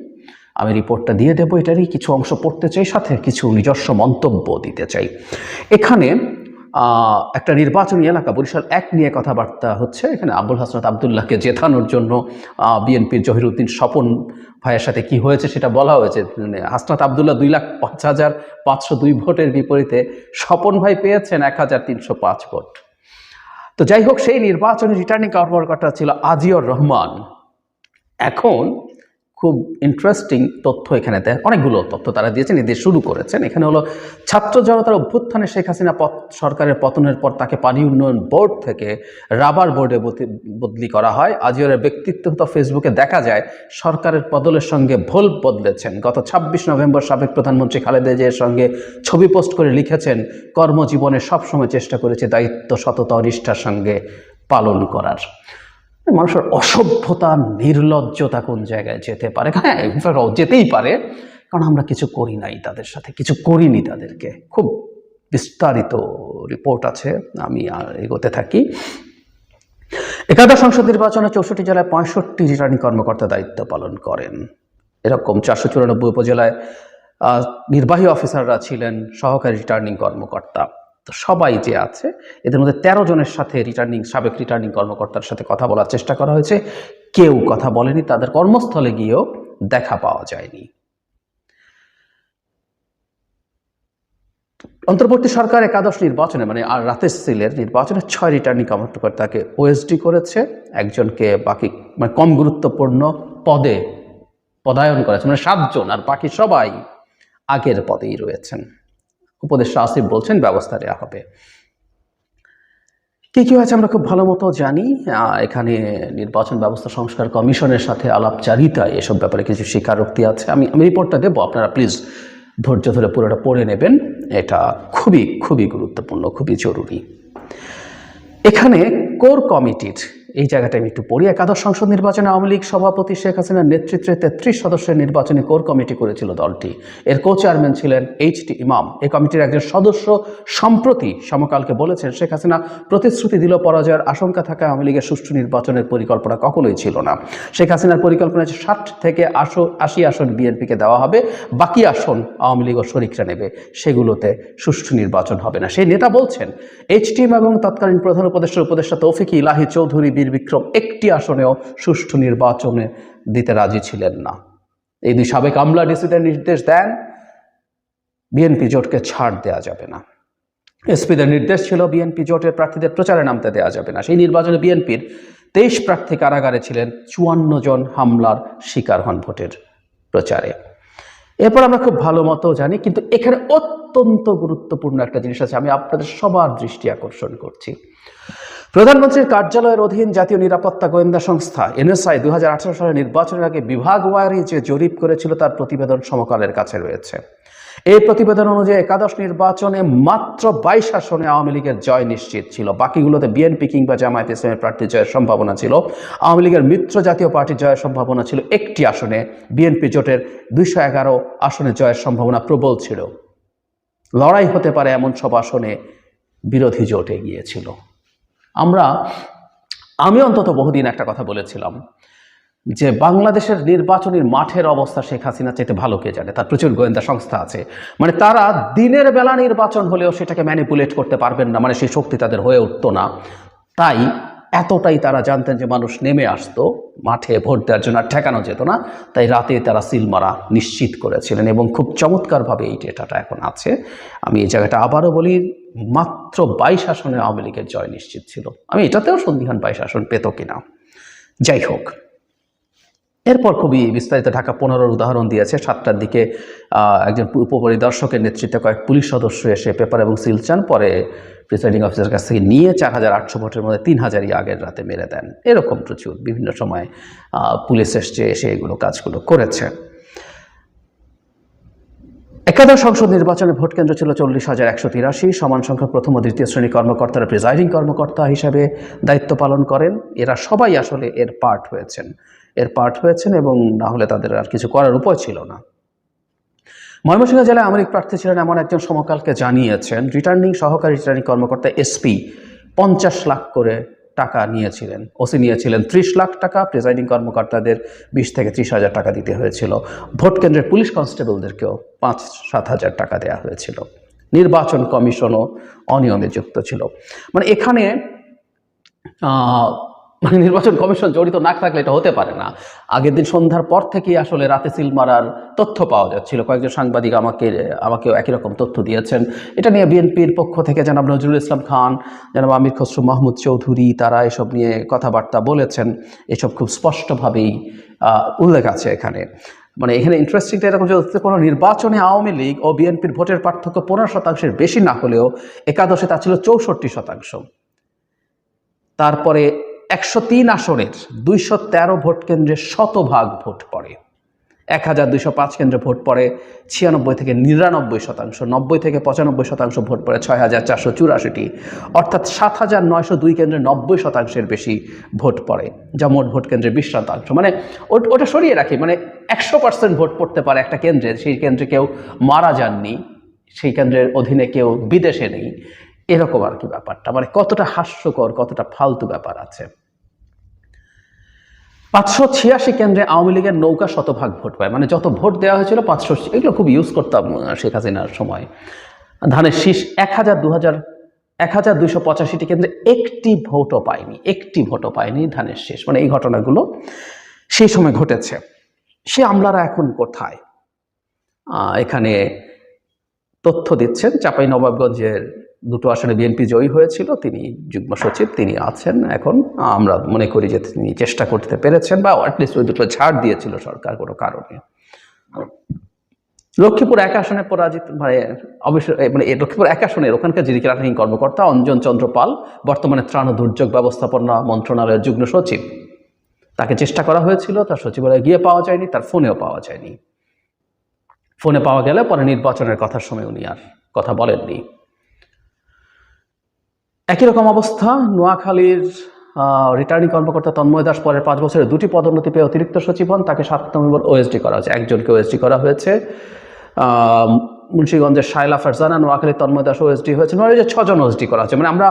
আমি রিপোর্টটা দিয়ে দেবো, এটারই কিছু অংশ পড়তে চাই, সাথে কিছু নিজস্ব মন্তব্য দিতে চাই। এখানে একটা নির্বাচনী এলাকা বরিশাল 1 নিয়ে কথাবার্তা হচ্ছে। এখানে আবুল হাসনাত আবদুল্লাহকে জেতানোর জন্য বিএনপির জহিরুদ্দিন স্বপন ভাইয়ের সাথে কি হয়েছে সেটা বলা হয়েছে। হাসনাত আবদুল্লাহ 2,05,502 ভোটের বিপরীতে স্বপন ভাই পেয়েছেন 1,305 ভোট। তো যাই হোক, সেই নির্বাচনী রিটার্নিং কর্মকর্তা ছিল আজিউর রহমান। এখন খুব ইন্টারেস্টিং তথ্য এখানে দেয়, অনেকগুলো তথ্য তারা দিয়েছেন, এদের শুরু করেছেন। এখানে হলো ছাত্র জনতার অভ্যুত্থানে শেখ হাসিনা সরকারের পতনের পর তাকে পানি উন্নয়ন বোর্ড থেকে রাবার বোর্ডে বদলি করা হয়। আজিউরের ব্যক্তিত্ব ফেসবুকে দেখা যায় সরকারের বদলের সঙ্গে ভুল বদলেছেন। গত 26 নভেম্বর সাবেক প্রধানমন্ত্রী খালেদা জিয়ার সঙ্গে ছবি পোস্ট করে লিখেছেন, কর্মজীবনে সবসময় চেষ্টা করেছে দায়িত্ব সততা ও নিষ্ঠার সঙ্গে পালন করার। মানুষের অসভ্যতা, নির্লজ্জতা কোন জায়গায় যেতে পারে? হ্যাঁ, যেতেই পারে, কারণ আমরা কিছু করি নাই তাদের সাথে, কিছু করিনি তাদেরকে। খুব বিস্তারিত রিপোর্ট আছে, আমি এগোতে থাকি। একাদশ সংসদ নির্বাচনে 64 জেলায় 65 রিটার্নিং কর্মকর্তা দায়িত্ব পালন করেন। এরকম 494 উপজেলায় নির্বাহী অফিসাররা ছিলেন সহকারী রিটার্নিং কর্মকর্তা। তো সবাই যে আছে, এদের মধ্যে 13 জনের সাথে সাবেক রিটার্নিং কর্মকর্তার সাথে কথা বলার চেষ্টা করা হয়েছে, কেউ কথা বলেনি, তাদের কর্মস্থলে গিয়েও দেখা পাওয়া যায়নি। অন্তর্বর্তী সরকার একাদশ নির্বাচনে, মানে আর রাতের সিলের নির্বাচনে 6 রিটার্নিং কর্মকর্তাকে ওএসডি করেছে, একজনকে বাকি মানে কম গুরুত্বপূর্ণ পদে পদায়ন করেছে, মানে 7 জন, আর বাকি সবাই আগের পদেই রয়েছেন। উপদেষ্টা আসিফ বলছেন ব্যবস্থা নেওয়া হবে। কি কি হয়েছে আমরা খুব ভালো মতো জানি। এখানে নির্বাচন ব্যবস্থা সংস্কার কমিশনের সাথে আলাপচারিতা, এসব ব্যাপারে কিছু স্বীকারোক্তি আছে। আমি রিপোর্টটা দেবো, আপনারা প্লিজ ধৈর্য ধরে পুরোটা পড়ে নেবেন, এটা খুবই খুবই গুরুত্বপূর্ণ, খুবই জরুরি। এখানে কোর কমিটির এই জায়গাটা আমি একটু পড়ি। একাদশ সংসদ নির্বাচনে আওয়ামী লীগ সভাপতি শেখ হাসিনার নেতৃত্বে 33 সদস্যের নির্বাচনী কোর কমিটি করেছিল দলটি। এর কো চেয়ারম্যান ছিলেন এইচ.টি. ইমাম। এই কমিটির একজন সদস্য সম্প্রতি সমকালকে বলেছেন, শেখ হাসিনা প্রতিশ্রুতি দিল, পরাজয়ের আশঙ্কা থাকা আওয়ামী লীগের সুষ্ঠু নির্বাচনের পরিকল্পনা কখনোই ছিল না। শেখ হাসিনার পরিকল্পনা 60 থেকে 80 আসন বিএনপিকে দেওয়া হবে, বাকি আসন আওয়ামী লীগ ও শরিকরা নেবে, সেগুলোতে সুষ্ঠু নির্বাচন হবে না। সেই নেতা বলছেন, এইচ.টি. এবং তৎকালীন প্রধান উপদেষ্টা তৌফিক ইলাহি চৌধুরী বিক্রম একটি আসনেও সুষ্ঠু নির্বাচনে দিতে রাজি ছিলেন না। এই 2 সাবেক আমলা ডিসিদের নির্দেশ দেন, বিএনপি জোটকে ছাড় দেওয়া যাবে না। এসপিদের নির্দেশ ছিল বিএনপি জোটের প্রার্থীদের প্রচারে নামতে দেওয়া যাবে না। সেই নির্বাচনে বিএনপির 23 প্রার্থী কারাগারে ছিলেন, 54 জন হামলার শিকার হন ভোটের প্রচারে। এরপর আমরা খুব ভালো মতো জানি, কিন্তু এখানে অত্যন্ত গুরুত্বপূর্ণ একটা জিনিস আছে, আমি আপনাদের সবার দৃষ্টি আকর্ষণ করছি। প্রধানমন্ত্রীর কার্যালয়ের অধীন জাতীয় নিরাপত্তা গোয়েন্দা সংস্থা এনএসআই 2018 সালে নির্বাচনের আগে বিভাগ ওয়ারি যে জরিপ করেছিল তার প্রতিবেদন সমকালের কাছে রয়েছে। এই প্রতিবেদন অনুযায়ী একাদশ নির্বাচনে মাত্র 22 আসনে আওয়ামী লীগের জয় নিশ্চিত ছিল, বাকিগুলোতে বিএনপি কিংবা জামায়াতে ইসলামের প্রার্থী জয়ের সম্ভাবনা ছিল। আওয়ামী লীগের মিত্র জাতীয় পার্টির জয়ের সম্ভাবনা ছিল 1টি আসনে, বিএনপি জোটের 211 আসনে জয়ের সম্ভাবনা প্রবল ছিল। লড়াই হতে পারে এমন সব আসনে বিরোধী জোট এগিয়েছিল। আমি অন্তত বহুদিন একটা কথা বলেছিলাম যে বাংলাদেশের নির্বাচনের মাঠের অবস্থা শেখ হাসিনা চাইতে ভালো কে জানে, তার প্রচুর গোয়েন্দা সংস্থা আছে, মানে তারা দিনের বেলা নির্বাচন হলেও সেটাকে ম্যানিপুলেট করতে পারবেন না, মানে সেই শক্তি তাদের হয়ে উঠতো না। তাই এতটাই তারা জানতেন যে মানুষ নেমে আসতো মাঠে ভোট দেওয়ার জন্য, আর ঠেকানো যেত না, তাই রাতে তারা সিল মারা নিশ্চিত করেছিলেন এবং খুব চমৎকারভাবে এই ডেটাটা এখন আছে। আমি এই জায়গাটা আবারও বলি, মাত্র 22 আসনে আওয়ামী লীগের জয় নিশ্চিত ছিল। আমি এটাতেও সন্দিহান 22 আসন পেত কিনা। যাই হোক, এরপর খুবই বিস্তারিত ঢাকা 15-র উদাহরণ দিয়েছে। 7টার দিকে একজন উপপরিদর্শকের নেতৃত্বে কয়েক পুলিশ সদস্য এসে পেপার এবং সিল চান, পরে প্রিসাইডিং অফিসারের কাছ থেকে নিয়ে 4800 ভোটের মধ্যে 3000ই আগের রাতে মেরে দেন। এরকম প্রচুর বিভিন্ন সময় পুলিশ এসে এগুলো কাজগুলো করেছে। একাদশ সংসদ নির্বাচনে ভোট কেন্দ্র ছিল 40,183। সমান সংখ্যক প্রথম ও দ্বিতীয় শ্রেণী কর্মকর্তারা প্রিসাইডিং কর্মকর্তা হিসাবে দায়িত্ব পালন করেন। এরা সবাই আসলে এর পার্ট হয়েছেন এবং না হলে তাদের আর কিছু করার উপায় ছিল না। ময়মনসিংহ জেলায় আওয়ামী লীগ প্রার্থী ছিলেন এমন একজন সমকালকে জানিয়েছেন, সহকারী রিটার্নিং কর্মকর্তা এসপি 50 লাখ করে টাকা নিয়েছিলেন, ওসি নিয়েছিলেন 30 লাখ টাকা, প্রিসাইডিং কর্মকর্তাদের 20 থেকে 30 হাজার টাকা দিতে হয়েছিল, ভোট কেন্দ্রের পুলিশ কনস্টেবলদেরকেও 5-7 হাজার টাকা দেওয়া হয়েছিল। নির্বাচন কমিশনও অনিয়মে যুক্ত ছিল। মানে এখানে নির্বাচন কমিশন জড়িত না থাকলে এটা হতে পারে না। আগের দিন সন্ধ্যার পর থেকেই আসলে রাতে সিল মারার তথ্য পাওয়া যাচ্ছিল। কয়েকজন সাংবাদিক আমাকেও একই রকম তথ্য দিয়েছেন। এটা নিয়ে বিএনপির পক্ষ থেকে জনাব নজরুল ইসলাম খান, জনাব আমির খসরু মাহমুদ চৌধুরী, তারা এসব নিয়ে কথাবার্তা বলেছেন। এসব খুব স্পষ্টভাবেই উল্লেখ আছে এখানে। মানে এখানে ইন্টারেস্টিংটা এরকম যে কোনো নির্বাচনে আওয়ামী লীগ ও বিএনপির ভোটের পার্থক্য 15% বেশি না হলেও একাদশে তা ছিল 64%। তারপরে 103 আসনের 213 ভোট কেন্দ্রে শতভাগ ভোট পড়ে, 1205 কেন্দ্রে ভোট পড়ে 96 থেকে 99%, 90 থেকে 95% ভোট পড়ে 6484টি, অর্থাৎ 7902 কেন্দ্রে 90%-এর বেশি ভোট পড়ে, যা মোট ভোট কেন্দ্রের 20%। মানে ওটা সরিয়ে রাখি, মানে 100% ভোট পড়তে পারে একটা কেন্দ্রে, সেই কেন্দ্রে কেউ মারা যাননি, সেই কেন্দ্রের অধীনে কেউ বিদেশে নেই, এরকম আর কি ব্যাপারটা। মানে কতটা হাস্যকর, কতটা ফালতু ব্যাপার আছে। 586 কেন্দ্রে আওয়ামী লীগের নৌকা শতভাগ ভোট পায়, মানে যত ভোট দেওয়া হয়েছিল 500, এগুলো খুব ইউজ করতাম শেখ হাসিনার সময়। ধানের শীষ 1285টি কেন্দ্রে একটি ভোটও পায়নি ধানের শীষ। মানে এই ঘটনাগুলো সেই সময় ঘটেছে। সে আমলারা এখন কোথায়? এখানে তথ্য দিচ্ছেন, চাঁপাইনবাবগঞ্জের 2টো আসনে বিএনপি জয়ী হয়েছিল, তিনি যুগ্ম সচিব, তিনি আছেন এখন। আমরা মনে করি যে তিনি চেষ্টা করতে পেরেছেন, বা অ্যাটলিস্ট ওই 2টো ছাড় দিয়েছিল সরকার কোনো কারণে। লক্ষ্মীপুর 1 আসনে পরাজিত, মানে অবশ্যই মানে লক্ষ্মীপুর 1 আসনের ওখানকার যিনি রিটার্নিং কর্মকর্তা অঞ্জন চন্দ্র পাল, বর্তমানে ত্রাণ ও দুর্যোগ ব্যবস্থাপনা মন্ত্রণালয়ের যুগ্ম সচিব, তাকে চেষ্টা করা হয়েছিল, তার সচিবালয়ে গিয়ে পাওয়া যায়নি, তার ফোনেও পাওয়া যায়নি। ফোনে পাওয়া গেলে পরে নির্বাচনের কথার সময় উনি আর কথা বলেননি। একই রকম অবস্থা নোয়াখালীর রিটার্নিং কর্মকর্তা তন্ময় দাস পরের 5 বছরে 2টি পদোন্নতি পেয়ে অতিরিক্ত সচিব হন, তাকে 7 নভেম্বর ওএসডি করা হয়েছে, একজনকে ওএসডি করা হয়েছে। মুন্সিগঞ্জের শায়লা ফারজানা, নোয়াখালীর তন্ময় দাস ওএসডি হয়েছে, মানে যে 6 জন ওএসডি করা হয়েছে। মানে আমরা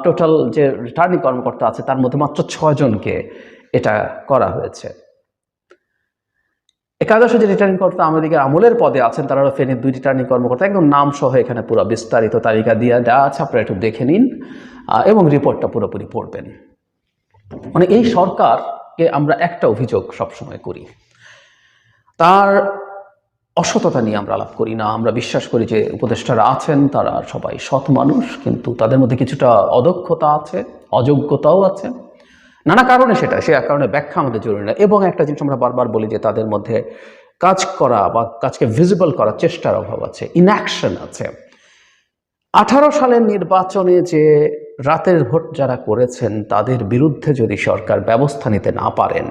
টোটাল যে রিটার্নিং কর্মকর্তা আছে তার মধ্যে মাত্র 6 জনকে এটা করা হয়েছে। একাদশে যে রিটার্নিং কর্মকর্তা আমাদের আমলের পদে আছেন তারা হলো ফেনীর 2 রিটার্নিং কর্মকর্তা, একদম নাম সহ এখানে পুরো বিস্তারিত তালিকা দিয়ে দেওয়া আছে, আপনারা একটু দেখে নিন এবং রিপোর্টটা পুরোপুরি পড়বেন। মানে এই সরকারকে আমরা একটা অভিযোগ সবসময় করি, তার অসততা নিয়ে আমরা আলাপ করি না। আমরা বিশ্বাস করি যে উপদেষ্টারা আছেন তারা সবাই সৎ মানুষ, কিন্তু তাদের মধ্যে কিছুটা অদক্ষতা আছে, অযোগ্যতাও আছে, নানা কারণে। সে কারণে ব্যাখ্যা আমাদের জরুরি না। এবং একটা জিনিস আমরা বারবার বলি যে তাদের মধ্যে কাজ করা বা কাজকে ভিজিবল করার চেষ্টার অভাব আছে, ইনঅ্যাকশন আছে। 18 সালের নির্বাচনে যে রাতের ভোট যারা করেছেন তাদের বিরুদ্ধে যদি সরকার ব্যবস্থা নিতে না পারেন,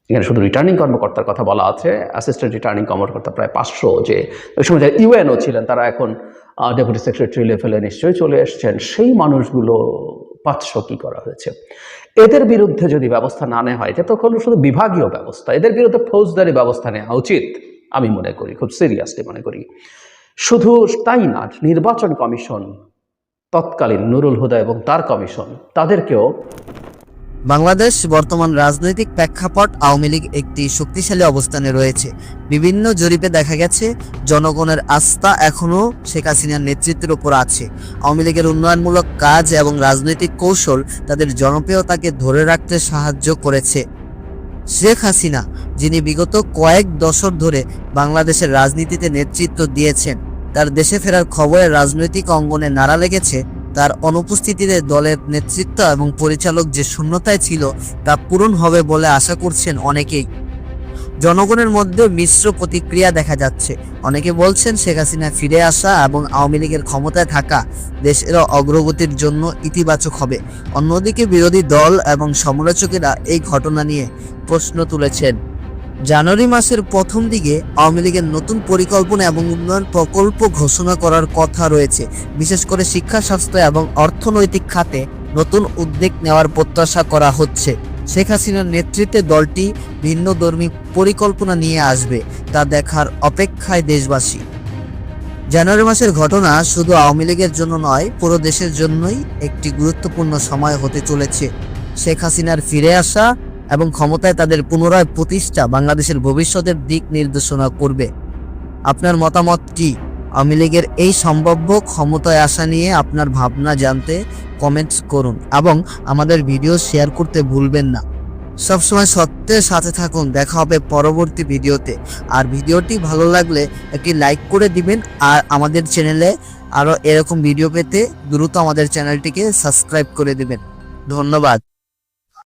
এখানে শুধু রিটার্নিং কর্মকর্তার কথা বলা আছে, অ্যাসিস্ট্যান্ট রিটার্নিং কর্মকর্তা প্রায় 500, যে ওই সময় যারা ইউএনও ছিলেন তারা এখন ডেপুটি সেক্রেটারি লেভেলে নিশ্চয়ই চলে এসছেন, সেই মানুষগুলো 500 কি করা হয়েছে। এদের বিরুদ্ধে যদি ব্যবস্থা না নেওয়া হয়, এটা তো হলো শুধু বিভাগীয় ব্যবস্থা, এদের বিরুদ্ধে ফৌজদারি ব্যবস্থা নেওয়া উচিত আমি মনে করি, খুব সিরিয়াসলি মনে করি। শুধু তাই না, নির্বাচন কমিশন তৎকালীন নুরুল হুদা এবং তার কমিশন, তাদেরকেও বাংলাদেশ বর্তমান রাজনৈতিক প্রেক্ষাপট আওয়ামী লীগ একটি শক্তিশালী অবস্থানে রয়েছে। বিভিন্ন জরিপে দেখা গেছে জনগণের আস্থা এখনও শেখ হাসিনার নেতৃত্বের উপর আছে। আওয়ামী লীগের উন্নয়নমূলক কাজ এবং রাজনৈতিক কৌশল তাদের জনপ্রিয়তাকে ধরে রাখতে সাহায্য করেছে। শেখ হাসিনা, যিনি বিগত কয়েক দশক ধরে বাংলাদেশের রাজনীতিতে নেতৃত্ব দিয়েছেন, তার দেশে ফেরার খবরে রাজনৈতিক অঙ্গনে নাড়া লেগেছে। তার অনুপস্থিতিতে দলের নেতৃত্ব এবং পরিচালক যে শূন্যতায় ছিল তা পূরণ হবে বলে আশা করছেন অনেকেই। জনগণের মধ্যে মিশ্র প্রতিক্রিয়া দেখা যাচ্ছে। অনেকে বলছেন শেখ হাসিনা ফিরে আসা এবং আওয়ামী লীগের ক্ষমতায় থাকা দেশের অগ্রগতির জন্য ইতিবাচক হবে। অন্যদিকে বিরোধী দল এবং সমালোচকেরা এই ঘটনা নিয়ে প্রশ্ন তুলেছেন। জানুয়ারি মাসের প্রথম দিকে আওয়ামী লীগের নতুন পরিকল্পনা এবং উন্নয়ন প্রকল্প ঘোষণা করার কথা রয়েছে। বিশেষ করে শিক্ষা, স্বাস্থ্য এবং অর্থনৈতিক খাতে নতুন উদ্যোগ নেওয়ার প্রত্যাশা করা হচ্ছে। শেখ হাসিনার নেতৃত্বে দলটি ভিন্নধর্মী পরিকল্পনা নিয়ে আসবে, তা দেখার অপেক্ষায় দেশবাসী। জানুয়ারি মাসের ঘটনা শুধু আওয়ামী লীগের জন্য নয়, পুরো দেশের জন্যই একটি গুরুত্বপূর্ণ সময় হতে চলেছে। শেখ হাসিনার ফিরে আসা এবং ক্ষমতায় তাদের পুনরায় প্রতিষ্ঠা বাংলাদেশের ভবিষ্যতের দিক নির্দেশনা করবে। আপনার মতামত কি? আওয়ামী লীগের এই সম্ভাব্য ক্ষমতায় আসা নিয়ে আপনার ভাবনা জানতে কমেন্টস করুন এবং আমাদের ভিডিও শেয়ার করতে ভুলবেন না। সবসময় সত্যের সাথে থাকুন। দেখা হবে পরবর্তী ভিডিওতে। আর ভিডিওটি ভালো লাগলে একটি লাইক করে দিবেন। আর আমাদের চ্যানেলে আরও এরকম ভিডিও পেতে দ্রুত আমাদের চ্যানেলটিকে সাবস্ক্রাইব করে দিবেন। ধন্যবাদ।